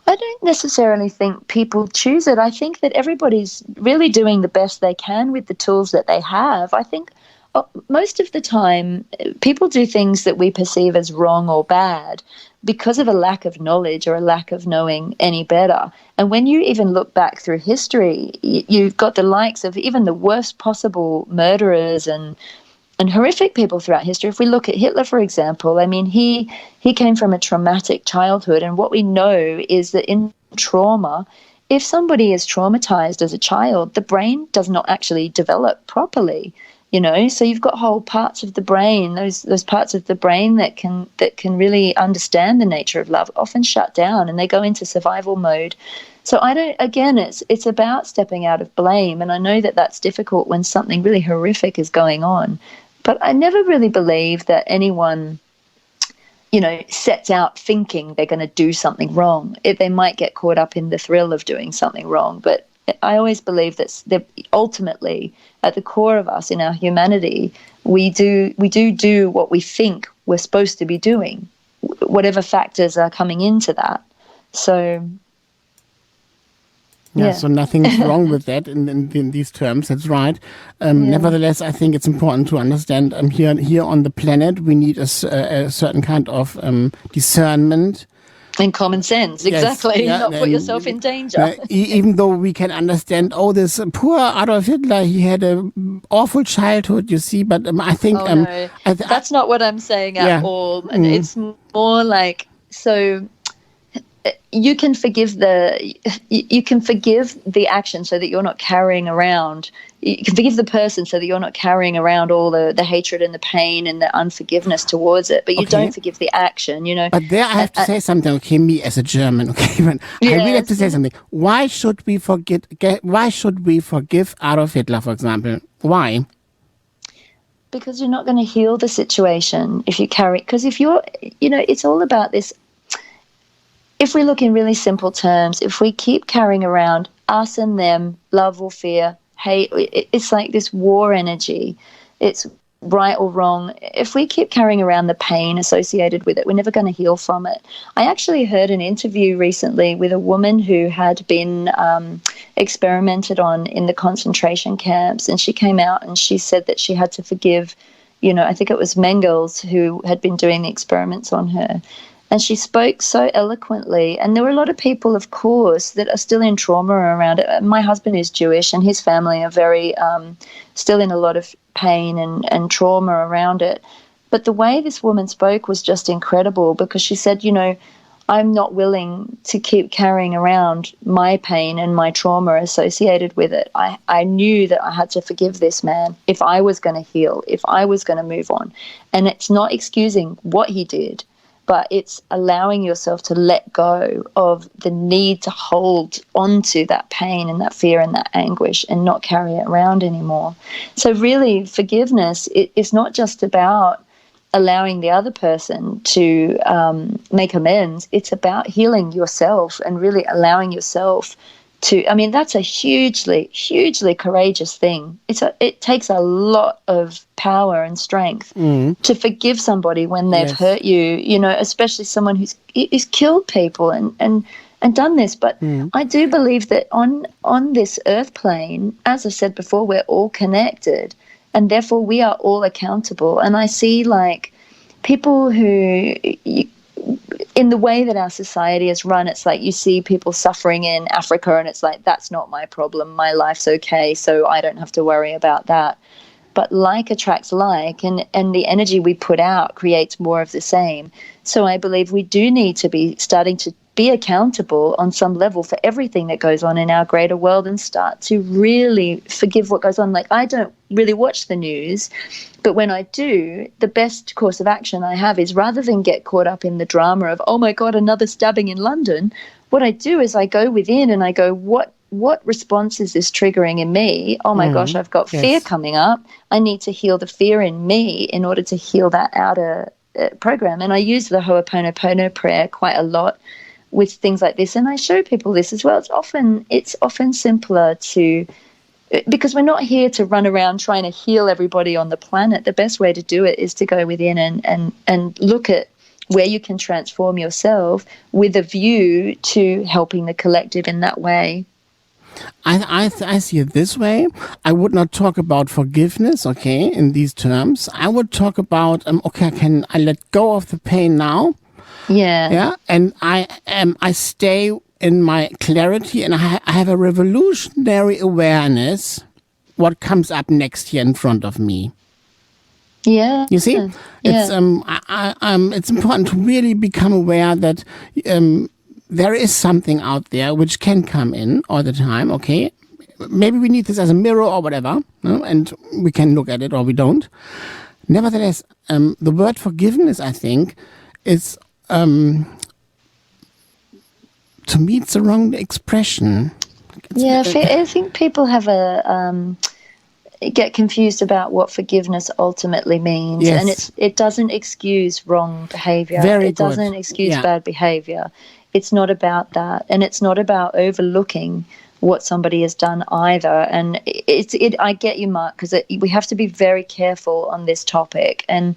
I don't necessarily think people choose it. I think that everybody's really doing the best they can with the tools that they have. I think most of the time people do things that we perceive as wrong or bad because of a lack of knowledge or a lack of knowing any better. And when you even look back through history, you've got the likes of even the worst possible murderers and horrific people throughout history. If we look at Hitler, for example, I mean, he came from a traumatic childhood. And what we know is that in trauma, if somebody is traumatized as a child, the brain does not actually develop properly. So you've got whole parts of the brain, those parts of the brain that can really understand the nature of love, often shut down, and they go into survival mode. So it's about stepping out of blame, and I know that that's difficult when something really horrific is going on, but I never really believe that anyone sets out thinking they're going to do something wrong. They might get caught up in the thrill of doing something wrong, but I always believe that ultimately, at the core of us, in our humanity, we do what we think we're supposed to be doing, whatever factors are coming into that. So, yeah. So nothing's wrong with that in these terms. That's right. Nevertheless, I think it's important to understand here on the planet, we need a certain kind of discernment. And common sense, exactly. Yes, not put yourself in danger. Even though we can understand, this poor Adolf Hitler, he had an awful childhood, you see, but I think... no. That's not what I'm saying at all. And it's more like, so... You can forgive the action so that you're not carrying around. You can forgive the person so that you're not carrying around all the hatred and the pain and the unforgiveness towards it. But you don't forgive the action, But there I have to say something. Okay, me as a German. Okay, but I really have to say something. Why should we forgive Adolf Hitler, for example? Why? Because you're not going to heal the situation if you carry. Because if you're, it's all about this. If we look in really simple terms, if we keep carrying around us and them, love or fear, hate, it's like this war energy. It's right or wrong. If we keep carrying around the pain associated with it, we're never going to heal from it. I actually heard an interview recently with a woman who had been experimented on in the concentration camps, and she came out and she said that she had to forgive, I think it was Mengels who had been doing the experiments on her. And she spoke so eloquently. And there were a lot of people, of course, that are still in trauma around it. My husband is Jewish, and his family are very still in a lot of pain and trauma around it. But the way this woman spoke was just incredible, because she said, I'm not willing to keep carrying around my pain and my trauma associated with it. I knew that I had to forgive this man if I was going to heal, if I was going to move on. And it's not excusing what he did, but it's allowing yourself to let go of the need to hold onto that pain and that fear and that anguish and not carry it around anymore. So really, forgiveness is not just about allowing the other person to make amends. It's about healing yourself and really allowing yourself to, that's a hugely, hugely courageous thing. It takes a lot of power and strength to forgive somebody when they've hurt you, especially someone who's killed people and done this. But I do believe that on this earth plane, as I said before, we're all connected, and therefore we are all accountable. And I see people who... in the way that our society is run, it's like you see people suffering in Africa and it's like, that's not my problem. My life's okay, so I don't have to worry about that. But like attracts like, and the energy we put out creates more of the same. So I believe we do need to be starting to be accountable on some level for everything that goes on in our greater world and start to really forgive what goes on. I don't really watch the news, but when I do, the best course of action I have is, rather than get caught up in the drama of, oh my God, another stabbing in London, what I do is I go within and I go, what response is this triggering in me? Oh my gosh, I've got fear coming up. I need to heal the fear in me in order to heal that outer program. And I use the Ho'oponopono prayer quite a lot with things like this, and I show people this as well. It's often simpler to, because we're not here to run around trying to heal everybody on the planet. The best way to do it is to go within and look at where you can transform yourself with a view to helping the collective in that way. I see it this way. I would not talk about forgiveness, okay, in these terms. I would talk about, can I let go of the pain now? Yeah, and I stay in my clarity, and I have a revolutionary awareness what comes up next here in front of me. Yeah, you see, it's important to really become aware that there is something out there which can come in all the time. Okay, maybe we need this as a mirror or whatever, no? And we can look at it or we don't. Nevertheless, the word forgiveness, I think, is, to me, it's the wrong expression. I think people have get confused about what forgiveness ultimately means, and it doesn't excuse wrong behavior. It doesn't excuse bad behavior. It's not about that, and it's not about overlooking what somebody has done either. And I get you, Mark, because we have to be very careful on this topic. And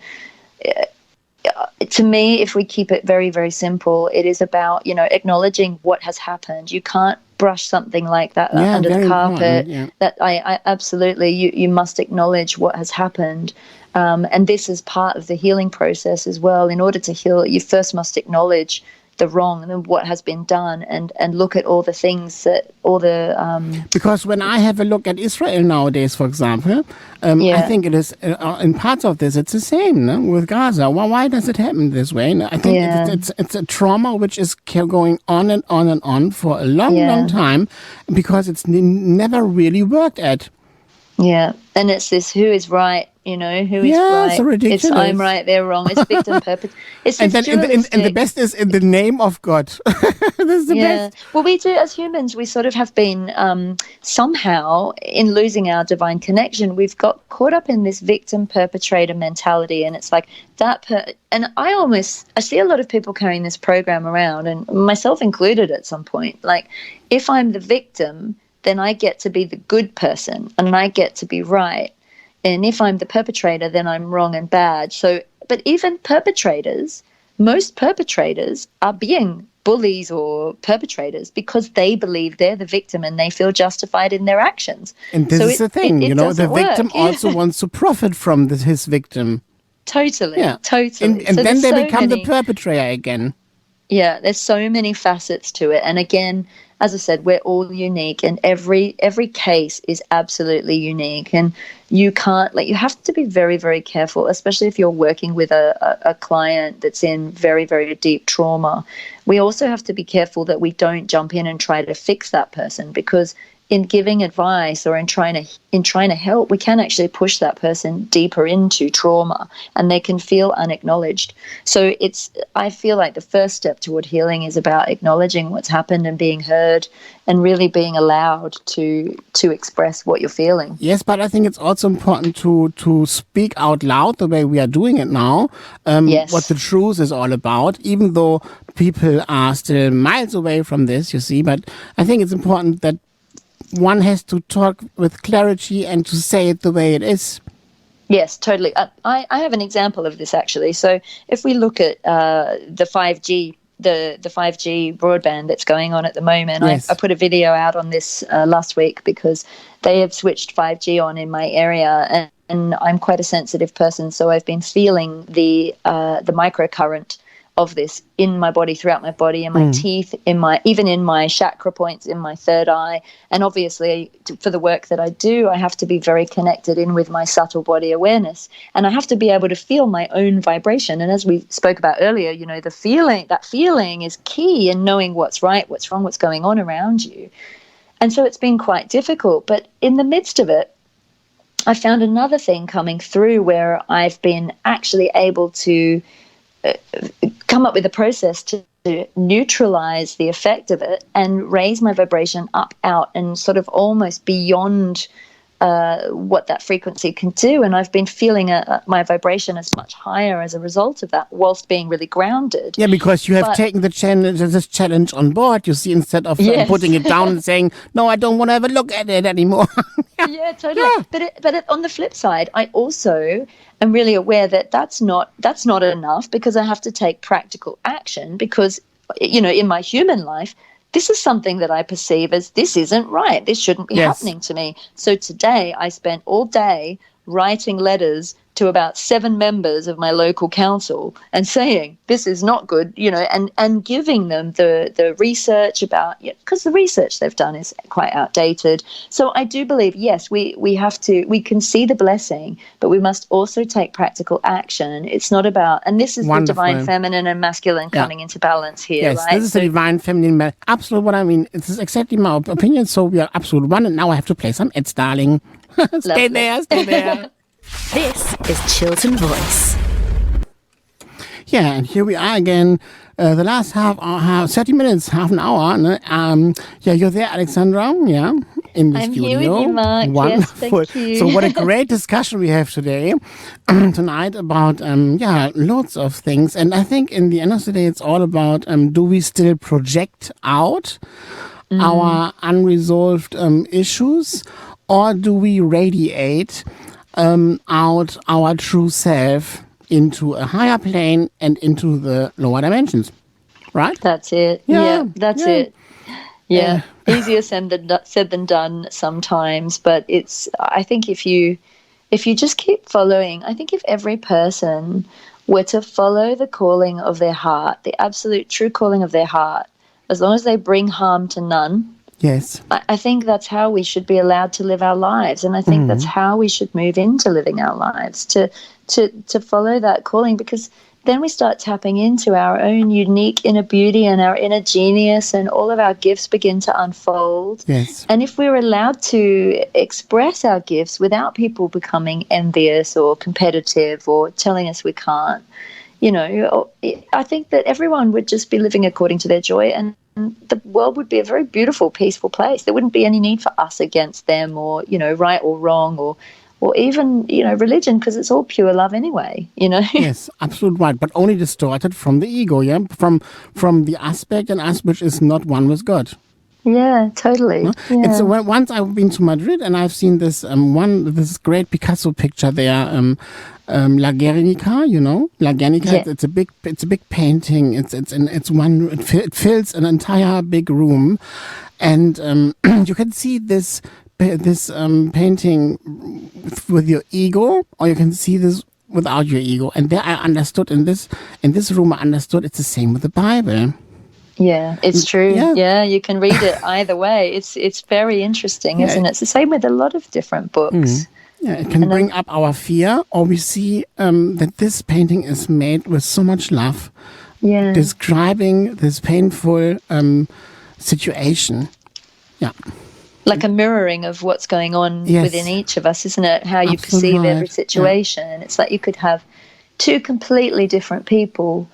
to me, if we keep it very, very simple, it is about, acknowledging what has happened. You can't brush something like that under the carpet. That I absolutely, you must acknowledge what has happened. And this is part of the healing process as well. In order to heal, you first must acknowledge the wrong and then what has been done, and look at all the things because when I have a look at Israel nowadays, for example, I think it is in parts of this it's the same, no? With Gaza. Why does it happen this way? No, I think it's a trauma which is going on and on and on for a long time, because it's never really worked at. Yeah, and it's this who is right. Who is right? So ridiculous. It's I'm right, they're wrong. It's victim perpetrator. And the best is in the name of God. That's the best. Well, we do, as humans, we sort of have been somehow, in losing our divine connection, we've got caught up in this victim perpetrator mentality, and it's like that. And I see a lot of people carrying this program around, and myself included at some point. Like, if I'm the victim, then I get to be the good person, and I get to be right. And if I'm the perpetrator, then I'm wrong and bad. So, but even most perpetrators are being bullies or perpetrators because they believe they're the victim and they feel justified in their actions. And this is the thing, the victim also wants to profit from his victim. Totally, totally. And then they become the perpetrator again. Yeah, there's so many facets to it. And again, as I said, we're all unique, and every case is absolutely unique. And you have to be very, very careful, especially if you're working with a client that's in very, very deep trauma. We also have to be careful that we don't jump in and try to fix that person, because in giving advice or in trying to help, we can actually push that person deeper into trauma, and they can feel unacknowledged. So I feel like the first step toward healing is about acknowledging what's happened and being heard, and really being allowed to express what you're feeling. Yes, but I think it's also important to speak out loud the way we are doing it now, what the truth is all about, even though people are still miles away from this, you see. But I think it's important that one has to talk with clarity and to say it the way it is. Yes, totally. I have an example of this, actually. So if we look at the 5G, the 5G broadband that's going on at the moment, I put a video out on this last week because they have switched 5G on in my area, and I'm quite a sensitive person, so I've been feeling the microcurrent of this in my body, throughout my body, in my teeth, even in my chakra points, in my third eye. And obviously, for the work that I do, I have to be very connected in with my subtle body awareness, and I have to be able to feel my own vibration. And as we spoke about earlier, that feeling is key in knowing what's right, what's wrong, what's going on around you. And so it's been quite difficult. But in the midst of it, I found another thing coming through where I've been actually able to come up with a process to neutralize the effect of it and raise my vibration up, out, and sort of almost beyond what that frequency can do. And I've been feeling my vibration is much higher as a result of that, whilst being really grounded. Yeah, because you have taken this challenge on board, you see, instead of putting it down and saying, no, I don't want to have a look at it anymore. Yeah, totally. Yeah. But on the flip side, I also am really aware that that's not enough, because I have to take practical action, because, in my human life, this is something that I perceive as this isn't right. This shouldn't be happening to me. So today I spent all day writing letters to about 7 members of my local council and saying, this is not good, and giving them the research about, because the research they've done is quite outdated. So I do believe, yes, we can see the blessing, but we must also take practical action. It's not about, and this is Wonderful. the divine feminine and masculine coming into balance here, yes, right? This is the divine feminine. Absolute what I mean. This is exactly my opinion. So we are absolute one, and now I have to play some ads, darling. Stay there. This is Chiltern Voice. Yeah, and here we are again. The last 30 minutes, half an hour. You're there, Alexandra. Yeah, in the I'm studio. here with you, Marc. Wonderful. Yes, thank you. So what a great discussion we have today, tonight about loads of things. And I think in the end of the day, it's all about do we still project out our unresolved issues, or do we radiate out our true self into a higher plane and into the lower dimensions, right? That's it. Yeah, That's it. Yeah, easier said than done sometimes, but I think if you just keep following, I think if every person were to follow the calling of their heart, the absolute true calling of their heart, as long as they bring harm to none, yes, I think that's how we should be allowed to live our lives. And I think that's how we should move into living our lives, to follow that calling, because then we start tapping into our own unique inner beauty and our inner genius, and all of our gifts begin to unfold. yes. And if we're allowed to express our gifts without people becoming envious or competitive or telling us we can't, I think that everyone would just be living according to their joy, and the world would be a very beautiful, peaceful place. There wouldn't be any need for us against them, or, right or wrong, or even, religion, because it's all pure love anyway, Yes, absolutely right. But only distorted from the ego, from the aspect and us which is not one with God. Yeah, totally. No? Yeah. It's once I've been to Madrid and I've seen this great Picasso picture there, La Guernica, La Guernica. Yeah. It's a big painting. It fills an entire big room, and you can see this painting with your ego, or you can see this without your ego. And there I understood in this room I understood it's the same with the Bible. Yeah, it's true. Yeah. Yeah, you can read it either way. It's very interesting, isn't it? It's the same with a lot of different books. Yeah, it can bring up our fear, or we see that this painting is made with so much love, describing this painful situation. Yeah. Like a mirroring of what's going on within each of us, isn't it? How you perceive every situation. And it's like you could have 2 completely different people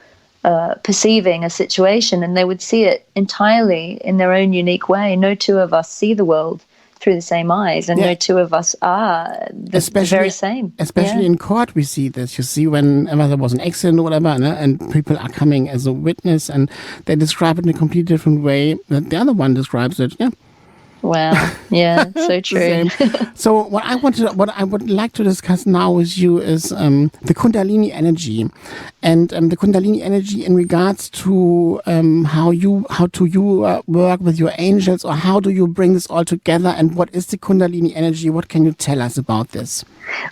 perceiving a situation, and they would see it entirely in their own unique way. No 2 of us see the world through the same eyes, and no 2 of us are the very same. Especially in court, we see this. You see, whenever there was an accident or whatever, and people are coming as a witness, and they describe it in a completely different way that the other one describes it. Yeah. Wow. Yeah, so true. So what I would like to discuss now with you is the Kundalini Energy, and the Kundalini Energy in regards to how you work with your angels, or how do you bring this all together, and what is the Kundalini Energy? What can you tell us about this?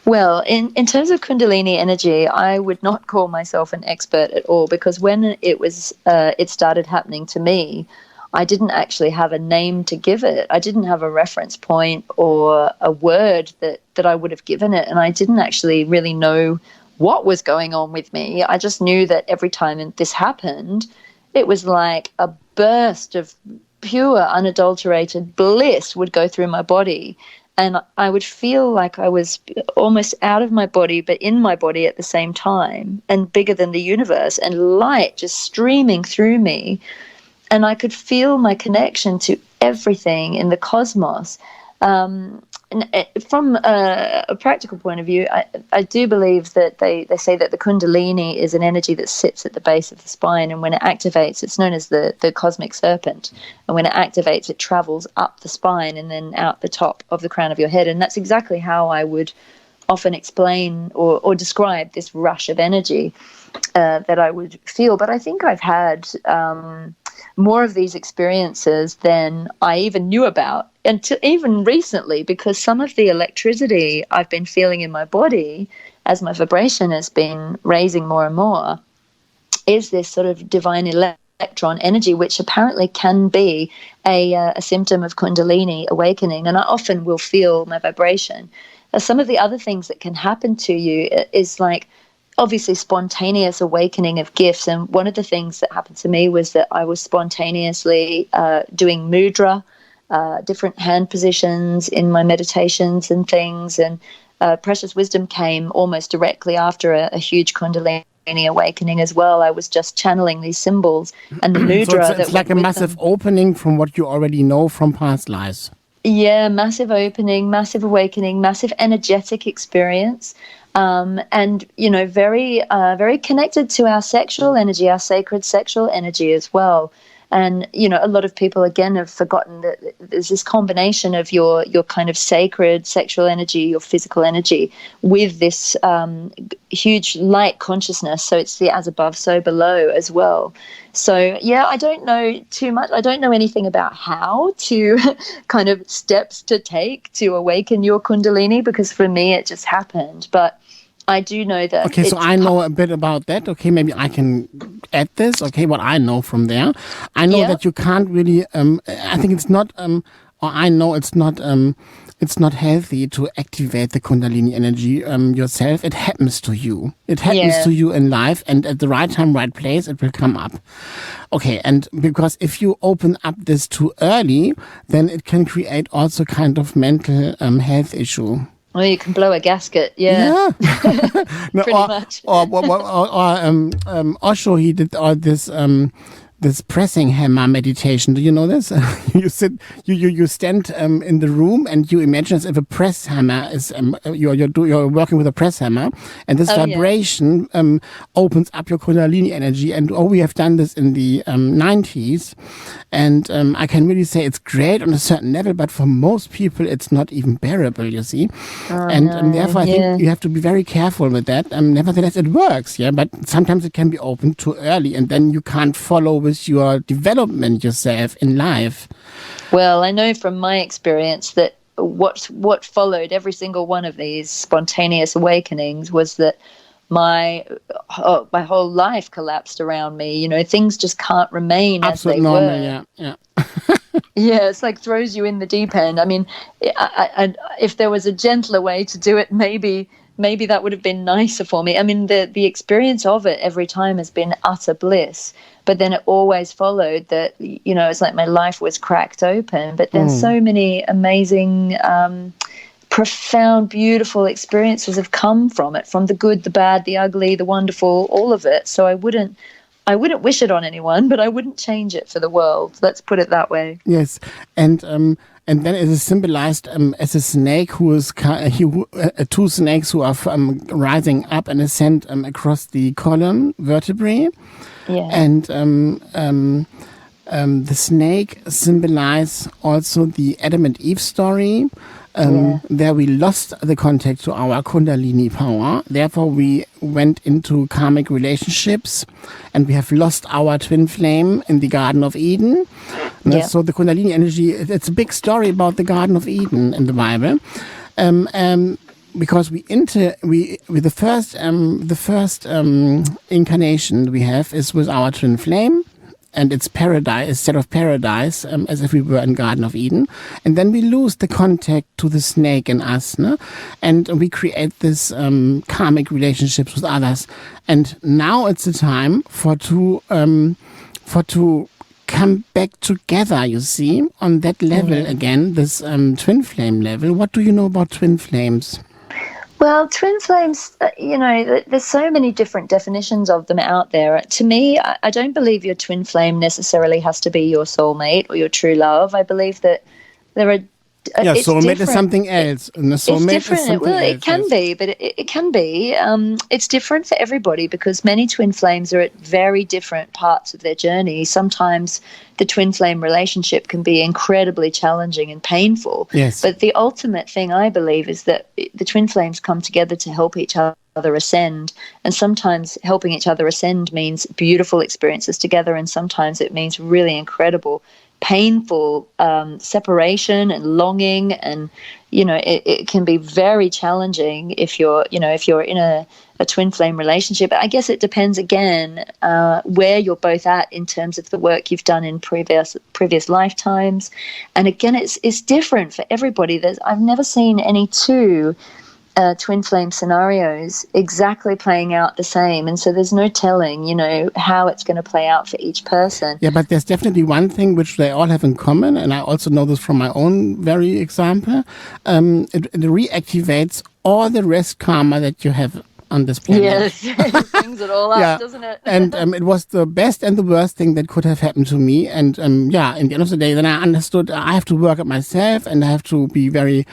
Well, in terms of Kundalini Energy, I would not call myself an expert at all, because when it started happening to me, I didn't actually have a name to give it. I didn't have a reference point or a word that I would have given it. And I didn't actually really know what was going on with me. I just knew that every time this happened, it was like a burst of pure, unadulterated bliss would go through my body. And I would feel like I was almost out of my body, but in my body at the same time, and bigger than the universe, and light just streaming through me. And I could feel my connection to everything in the cosmos. And from a practical point of view, I do believe that they say that the Kundalini is an energy that sits at the base of the spine, and when it activates, it's known as the cosmic serpent. And when it activates, it travels up the spine and then out the top of the crown of your head. And that's exactly how I would often explain or describe this rush of energy that I would feel. But I think I've had more of these experiences than I even knew about until even recently, because some of the electricity I've been feeling in my body as my vibration has been raising more and more, is this sort of divine electron energy, which apparently can be a symptom of Kundalini awakening. And I often will feel my vibration. Some of the other things that can happen to you is like, obviously, spontaneous awakening of gifts. And one of the things that happened to me was that I was spontaneously doing mudra, different hand positions in my meditations and things. And precious wisdom came almost directly after a huge Kundalini awakening as well. I was just channeling these symbols and the mudra. So it's like a massive opening from what you already know from past lives. Yeah, massive opening, massive awakening, massive energetic experience. And, you know, very connected to our sexual energy, our sacred sexual energy as well. And, you know, a lot of people, again, have forgotten that there's this combination of your kind of sacred sexual energy, your physical energy, with this huge light consciousness. So it's the as above, so below as well. So, yeah, I don't know too much. I don't know anything about how to kind of steps to take to awaken your Kundalini, because for me it just happened. But I do know that. Okay, so I know a bit about that. Okay, maybe I can add this. Okay, what I know from there. I know that you can't really, I think it's not, or I know it's not healthy to activate the Kundalini energy yourself. It happens to you. It happens to you in life, and at the right time, right place, it will come up. Okay, and because if you open up this too early, then it can create also kind of mental health issue. Well, you can blow a gasket, no, pretty much. Or Osho, he did all this pressing hammer meditation. Do you know this? You stand in the room and you imagine as if a press hammer is you're working with a press hammer, and this vibration opens up your Kundalini energy. And we have done this in the 90s, and I can really say it's great on a certain level, but for most people it's not even bearable. You see, therefore I think you have to be very careful with that. Nevertheless, it works, but sometimes it can be opened too early, and then you can't follow with your development yourself in life. Well, I know from my experience that what followed every single one of these spontaneous awakenings was that my whole life collapsed around me. You know, things just can't remain as they were. Yeah. Yeah, it's like throws you in the deep end. I mean, I, if there was a gentler way to do it, maybe that would have been nicer for me. I mean, the experience of it every time has been utter bliss. But then it always followed that, you know, it's like my life was cracked open. But then so many amazing, profound, beautiful experiences have come from it, from the good, the bad, the ugly, the wonderful, all of it. So I wouldn't wish it on anyone, but I wouldn't change it for the world. Let's put it that way. Yes, and then it is symbolized as a snake who is two snakes who are rising up and ascend across the column vertebrae. Yeah. And the snake symbolize also the Adam and Eve story. There we lost the contact to our Kundalini power. Therefore, we went into karmic relationships, and we have lost our twin flame in the Garden of Eden. Yeah. So the Kundalini energy, it's a big story about the Garden of Eden in the Bible. Because the first incarnation we have is with our twin flame, and it's paradise, instead of paradise, as if we were in Garden of Eden. And then we lose the contact to the snake in us, and we create this karmic relationships with others. And now it's the time for two come back together, you see, on that level again, this twin flame level. What do you know about twin flames? Well, twin flames, you know, there's so many different definitions of them out there. To me, I don't believe your twin flame necessarily has to be your soulmate or your true love. I believe that there are... soulmate is something else. And soulmate it's different. is something else. It can be, but it can be. It's different for everybody because many twin flames are at very different parts of their journey. Sometimes the twin flame relationship can be incredibly challenging and painful. Yes. But the ultimate thing, I believe, is that the twin flames come together to help each other ascend. And sometimes helping each other ascend means beautiful experiences together, and sometimes it means really incredible painful separation and longing, and it can be very challenging if you're in a twin flame relationship. I guess it depends again where you're both at in terms of the work you've done in previous lifetimes, and again it's different for everybody. I've never seen any two twin flame scenarios exactly playing out the same, and so there's no telling how it's going to play out for each person. Yeah, but there's definitely one thing which they all have in common, and I also know this from my own very example. It reactivates all the rest karma that you have on this planet. Yes, it brings it all up, doesn't it? And it was the best and the worst thing that could have happened to me. And in the end of the day, then I understood I have to work at myself, and I have to be very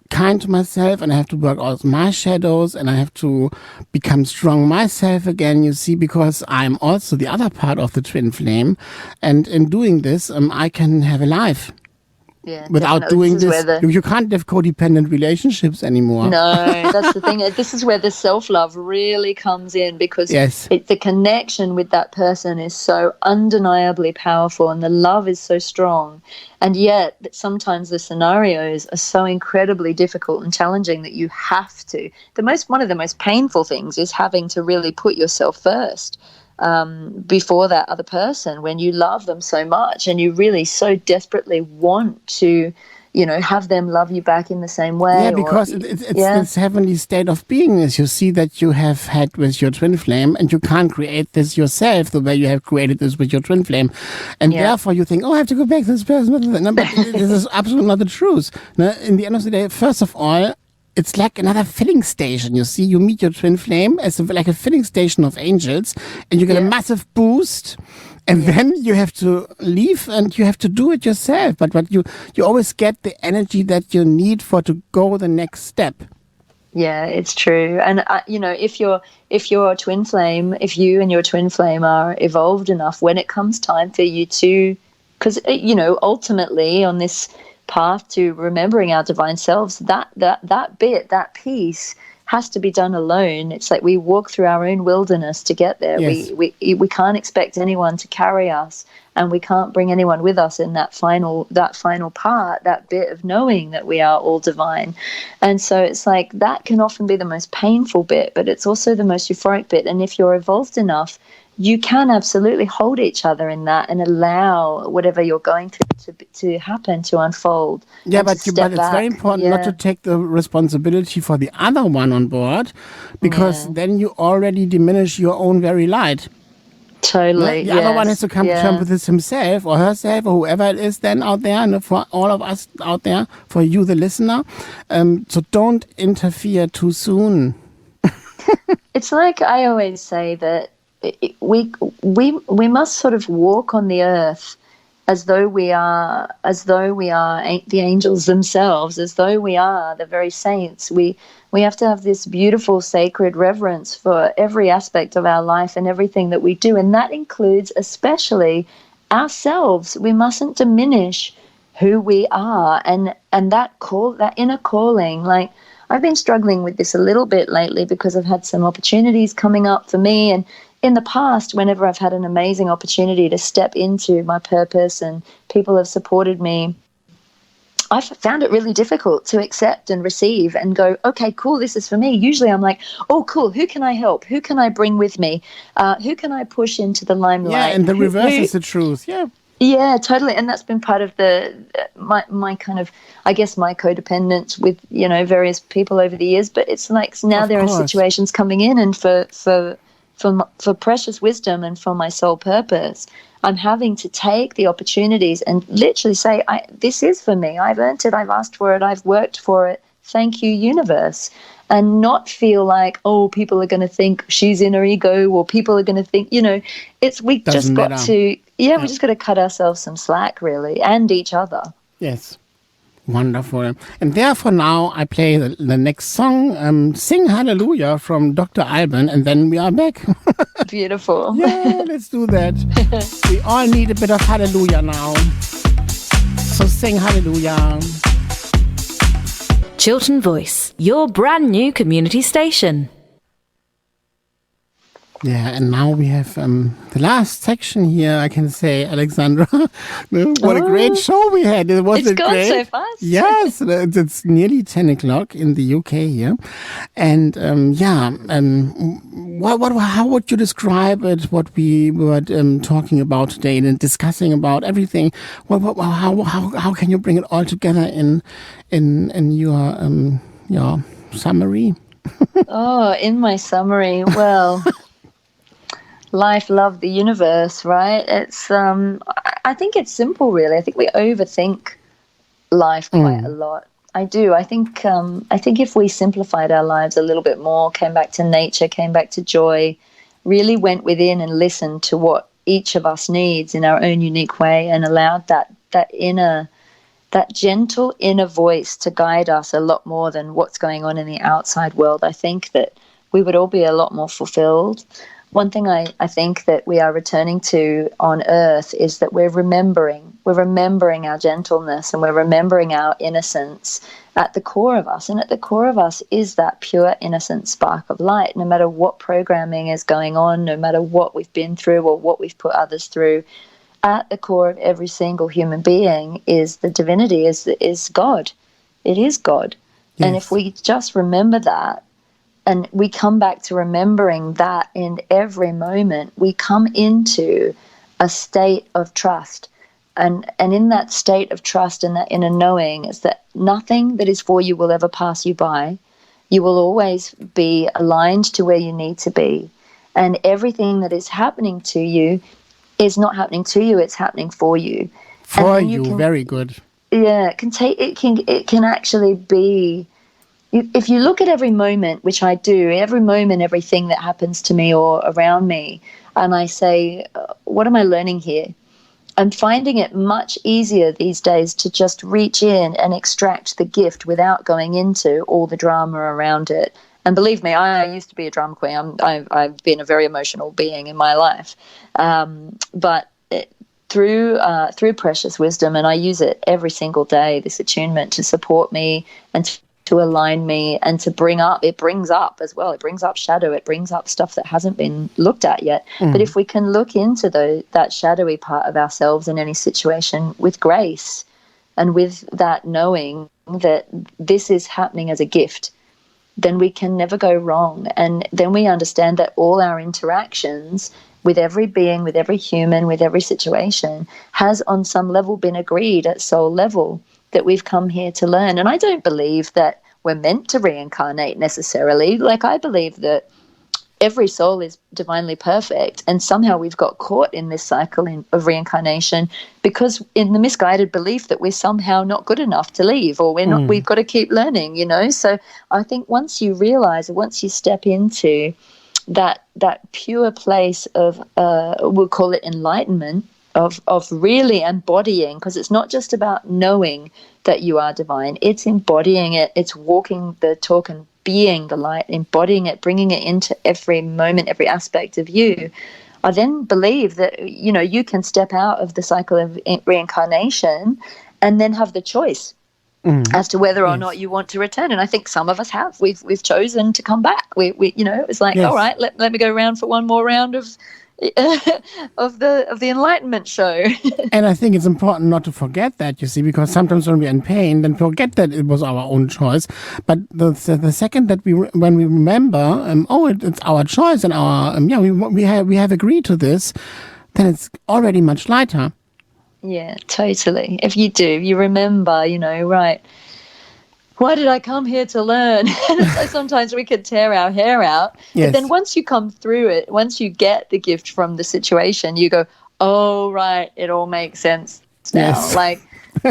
kind to myself, and I have to work out my shadows, and I have to become strong myself again, you see, because I'm also the other part of the twin flame. And in doing this, I can have a life. Yeah, without doing this, you can't have codependent relationships anymore. No, that's the thing. This is where the self-love really comes in, because the connection with that person is so undeniably powerful, and the love is so strong. And yet sometimes the scenarios are so incredibly difficult and challenging that you have to. One of the most painful things is having to really put yourself first before that other person, when you love them so much and you really so desperately want to have them love you back in the same way. Yeah, because it's this heavenly state of beingness you see that you have had with your twin flame, and you can't create this yourself the way you have created this with your twin flame. And therefore you think, I have to go back to this person. No, but this is absolutely not the truth. No, in the end of the day, first of all, it's like another filling station. You see, you meet your twin flame as like a filling station of angels, and you get a massive boost. And then you have to leave, and you have to do it yourself. But you always get the energy that you need to go the next step. Yeah, it's true. And if your twin flame, if you and your twin flame are evolved enough, when it comes time for you to, because ultimately on this path to remembering our divine selves, that piece has to be done alone. It's like we walk through our own wilderness to get there. Yes. We can't expect anyone to carry us, and we can't bring anyone with us in that final part, that bit of knowing that we are all divine. And so it's like that can often be the most painful bit, but it's also the most euphoric bit. And if you're evolved enough, you can absolutely hold each other in that and allow whatever you're going to happen to unfold. Yeah, but it's very important not to take the responsibility for the other one on board, because then you already diminish your own very light. Totally. The other one has to come to terms with this himself or herself or whoever it is then out there, and for all of us out there, for you, the listener. So don't interfere too soon. It's like I always say that we must sort of walk on the earth as though we are the angels themselves, as though we are the very saints. We have to have this beautiful sacred reverence for every aspect of our life and everything that we do, and that includes especially ourselves. We mustn't diminish who we are, and that inner calling. Like, I've been struggling with this a little bit lately because I've had some opportunities coming up for me, and in the past, whenever I've had an amazing opportunity to step into my purpose and people have supported me, I've found it really difficult to accept and receive and go, okay, cool, this is for me. Usually I'm like, oh, cool, who can I help? Who can I bring with me? Who can I push into the limelight? Yeah, and the reverse is the truth, yeah. Yeah, totally. And that's been part of my kind of, I guess, my codependence with, various people over the years. But it's like now there are situations coming in, and for precious wisdom and for my soul purpose, I'm having to take the opportunities and literally say, this is for me. I've earned it. I've asked for it. I've worked for it. Thank you, universe. And not feel like, oh, people are going to think she's in her ego, or people are going to think, we just got to cut ourselves some slack, really, and each other. Yes. Wonderful. And therefore now I play the next song, Sing Hallelujah from Dr. Alban, and then we are back. Beautiful. Yeah, let's do that. We all need a bit of hallelujah now. So sing hallelujah. Chiltern Voice, your brand new community station. Yeah, and now we have the last section here. I can say, Alexandra, what a great show we had! It's gone great? So fast. Yes, it's nearly 10 o'clock in the UK here, and how would you describe it? What we were talking about today and discussing about everything. How can you bring it all together in your summary? In my summary, well. Life, love, the universe, right? It's I think it's simple, really. I think we overthink life quite a lot. I do. I think if we simplified our lives a little bit more, came back to nature, came back to joy, really went within and listened to what each of us needs in our own unique way, and allowed that gentle inner voice to guide us a lot more than what's going on in the outside world, I think that we would all be a lot more fulfilled. One thing I think that we are returning to on earth is that we're remembering our gentleness, and we're remembering our innocence at the core of us. And at the core of us is that pure, innocent spark of light. No matter what programming is going on, no matter what we've been through or what we've put others through, at the core of every single human being is the divinity, is God. It is God. Yes. And if we just remember that, and we come back to remembering that in every moment, we come into a state of trust. And in that state of trust and that inner knowing is that nothing that is for you will ever pass you by. You will always be aligned to where you need to be. And everything that is happening to you is not happening to you, it's happening for you. For you, very good. Yeah, it can actually be. If you look at every moment, which I do, every moment, everything that happens to me or around me, and I say, what am I learning here? I'm finding it much easier these days to just reach in and extract the gift without going into all the drama around it. And believe me, I used to be a drama queen. I've been a very emotional being in my life. But through precious wisdom, and I use it every single day, this attunement to support me and to align me and to bring up, it brings up as well. It brings up shadow. It brings up stuff that hasn't been looked at yet. But if we can look into that shadowy part of ourselves in any situation with grace and with that knowing that this is happening as a gift, then we can never go wrong. And then we understand that all our interactions with every being, with every human, with every situation has on some level been agreed at soul level that we've come here to learn. And I don't believe that we're meant to reincarnate necessarily. Like, I believe that every soul is divinely perfect, and somehow we've got caught in this cycle of reincarnation because in the misguided belief that we're somehow not good enough to leave, or we're not, we've got to keep learning, So I think once you realize, once you step into that pure place of, we'll call it enlightenment, of really embodying, because it's not just about knowing that you are divine, it's embodying it, it's walking the talk and being the light, embodying it, bringing it into every moment, every aspect of you. I then believe that, you can step out of the cycle of reincarnation and then have the choice as to whether or not you want to return. And I think some of us have. We've chosen to come back. We it's like, all right, let me go around for one more round of the enlightenment show. And I think it's important not to forget that, you see, because sometimes when we're in pain, then forget that it was our own choice. But the second that when we remember, it's our choice, and our we have agreed to this, then it's already much lighter. Yeah, totally. If you do, you remember, right, why did I come here to learn? So sometimes we could tear our hair out. Yes. But then once you come through it, once you get the gift from the situation, you go, oh, right, it all makes sense now. Yes.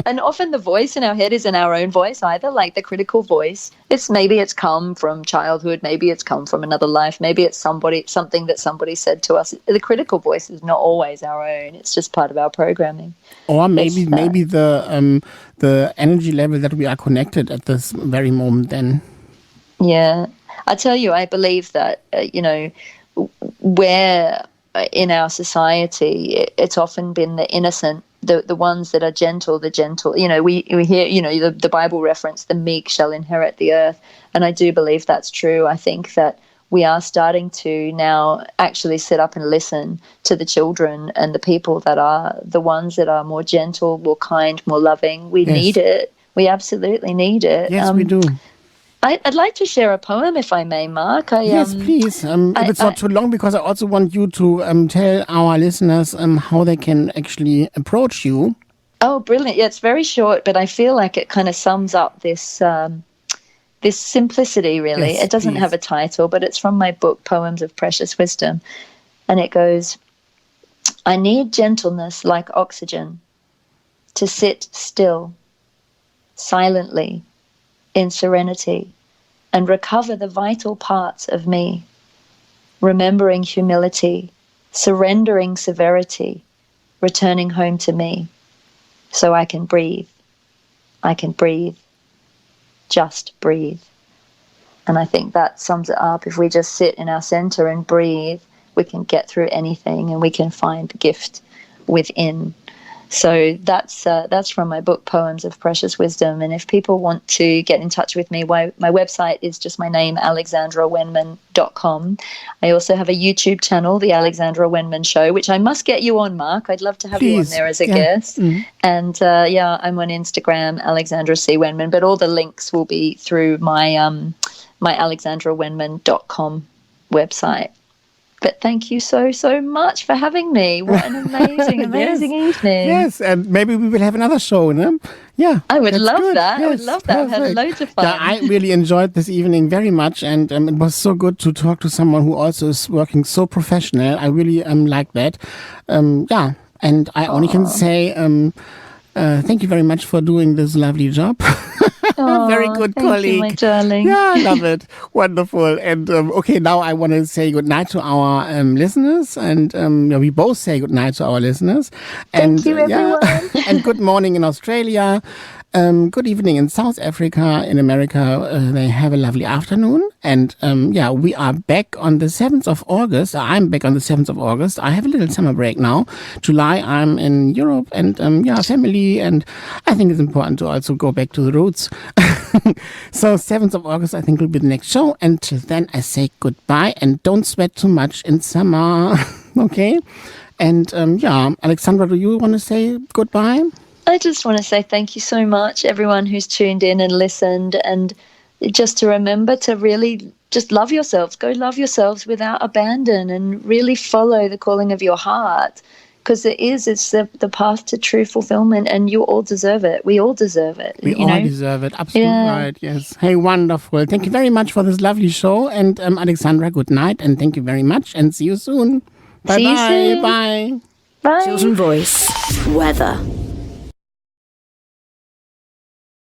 And often the voice in our head isn't our own voice either, like the critical voice. Maybe it's come from childhood, maybe it's come from another life, maybe it's something that somebody said to us. The critical voice is not always our own. It's just part of our programming. Or maybe the energy level that we are connected at this very moment then. Yeah. I tell you, I believe that, where in our society, it's often been the innocent, the ones that are gentle, the gentle. We hear, the Bible reference, the meek shall inherit the earth. And I do believe that's true. I think that we are starting to now actually sit up and listen to the children and the people that are the ones that are more gentle, more kind, more loving. We need it. We absolutely need it. Yes, we do. I'd like to share a poem, if I may, Marc. Yes, please. If it's not too long, because I also want you to tell our listeners how they can actually approach you. Oh, brilliant. Yeah, it's very short, but I feel like it kind of sums up this this simplicity, really. Yes, it doesn't have a title, but it's from my book, Poems of Precious Wisdom. And it goes, I need gentleness like oxygen to sit still, silently, in serenity, and recover the vital parts of me, remembering humility, surrendering severity, returning home to me, so I can breathe. I can breathe. Just breathe. And I think that sums it up. If we just sit in our center and breathe, we can get through anything and we can find the gift within. So that's from my book, Poems of Precious Wisdom. And if people want to get in touch with me, my website is just my name, alexandrawenman.com. I also have a YouTube channel, The Alexandra Wenman Show, which I must get you on, Marc. I'd love to have you on there as a guest. Mm-hmm. And I'm on Instagram, Alexandra C. Wenman, but all the links will be through my my alexandrawenman.com website. But thank you so much for having me. What an amazing evening. Yes, and maybe we will have another show, no? Yeah. I would love good. that. Yes, I would love that. perfect. I had loads of fun. Yeah, I really enjoyed this evening very much, and it was so good to talk to someone who also is working so professional. I really like that. And I only can say thank you very much for doing this lovely job. Very good colleague. Thank you, my darling. Yeah, I love it. Wonderful. And okay, now I want to say goodnight to our listeners. And we both say goodnight to our listeners. Thank you, everyone. And good morning in Australia. Good evening in South Africa. In America, they have a lovely afternoon. And we are back on the 7th of August. I'm back on the 7th of August. I have a little summer break now. July, I'm in Europe and family. And I think it's important to also go back to the roots. So 7th of August, I think, will be the next show. Until then, I say goodbye and don't sweat too much in summer. Okay? And Alexandra, do you want to say goodbye? I just want to say thank you so much, everyone who's tuned in and listened, and just to remember to really just love yourselves. Go love yourselves without abandon and really follow the calling of your heart, because it's the path to true fulfillment, and you all deserve it. We all deserve it. We all deserve it. Absolutely right, yes. Hey, wonderful. Thank you very much for this lovely show. And Alexandra, good night, and thank you very much, and see you soon. Bye-bye. See you soon. Bye. Bye. Chiltern Voice. Weather.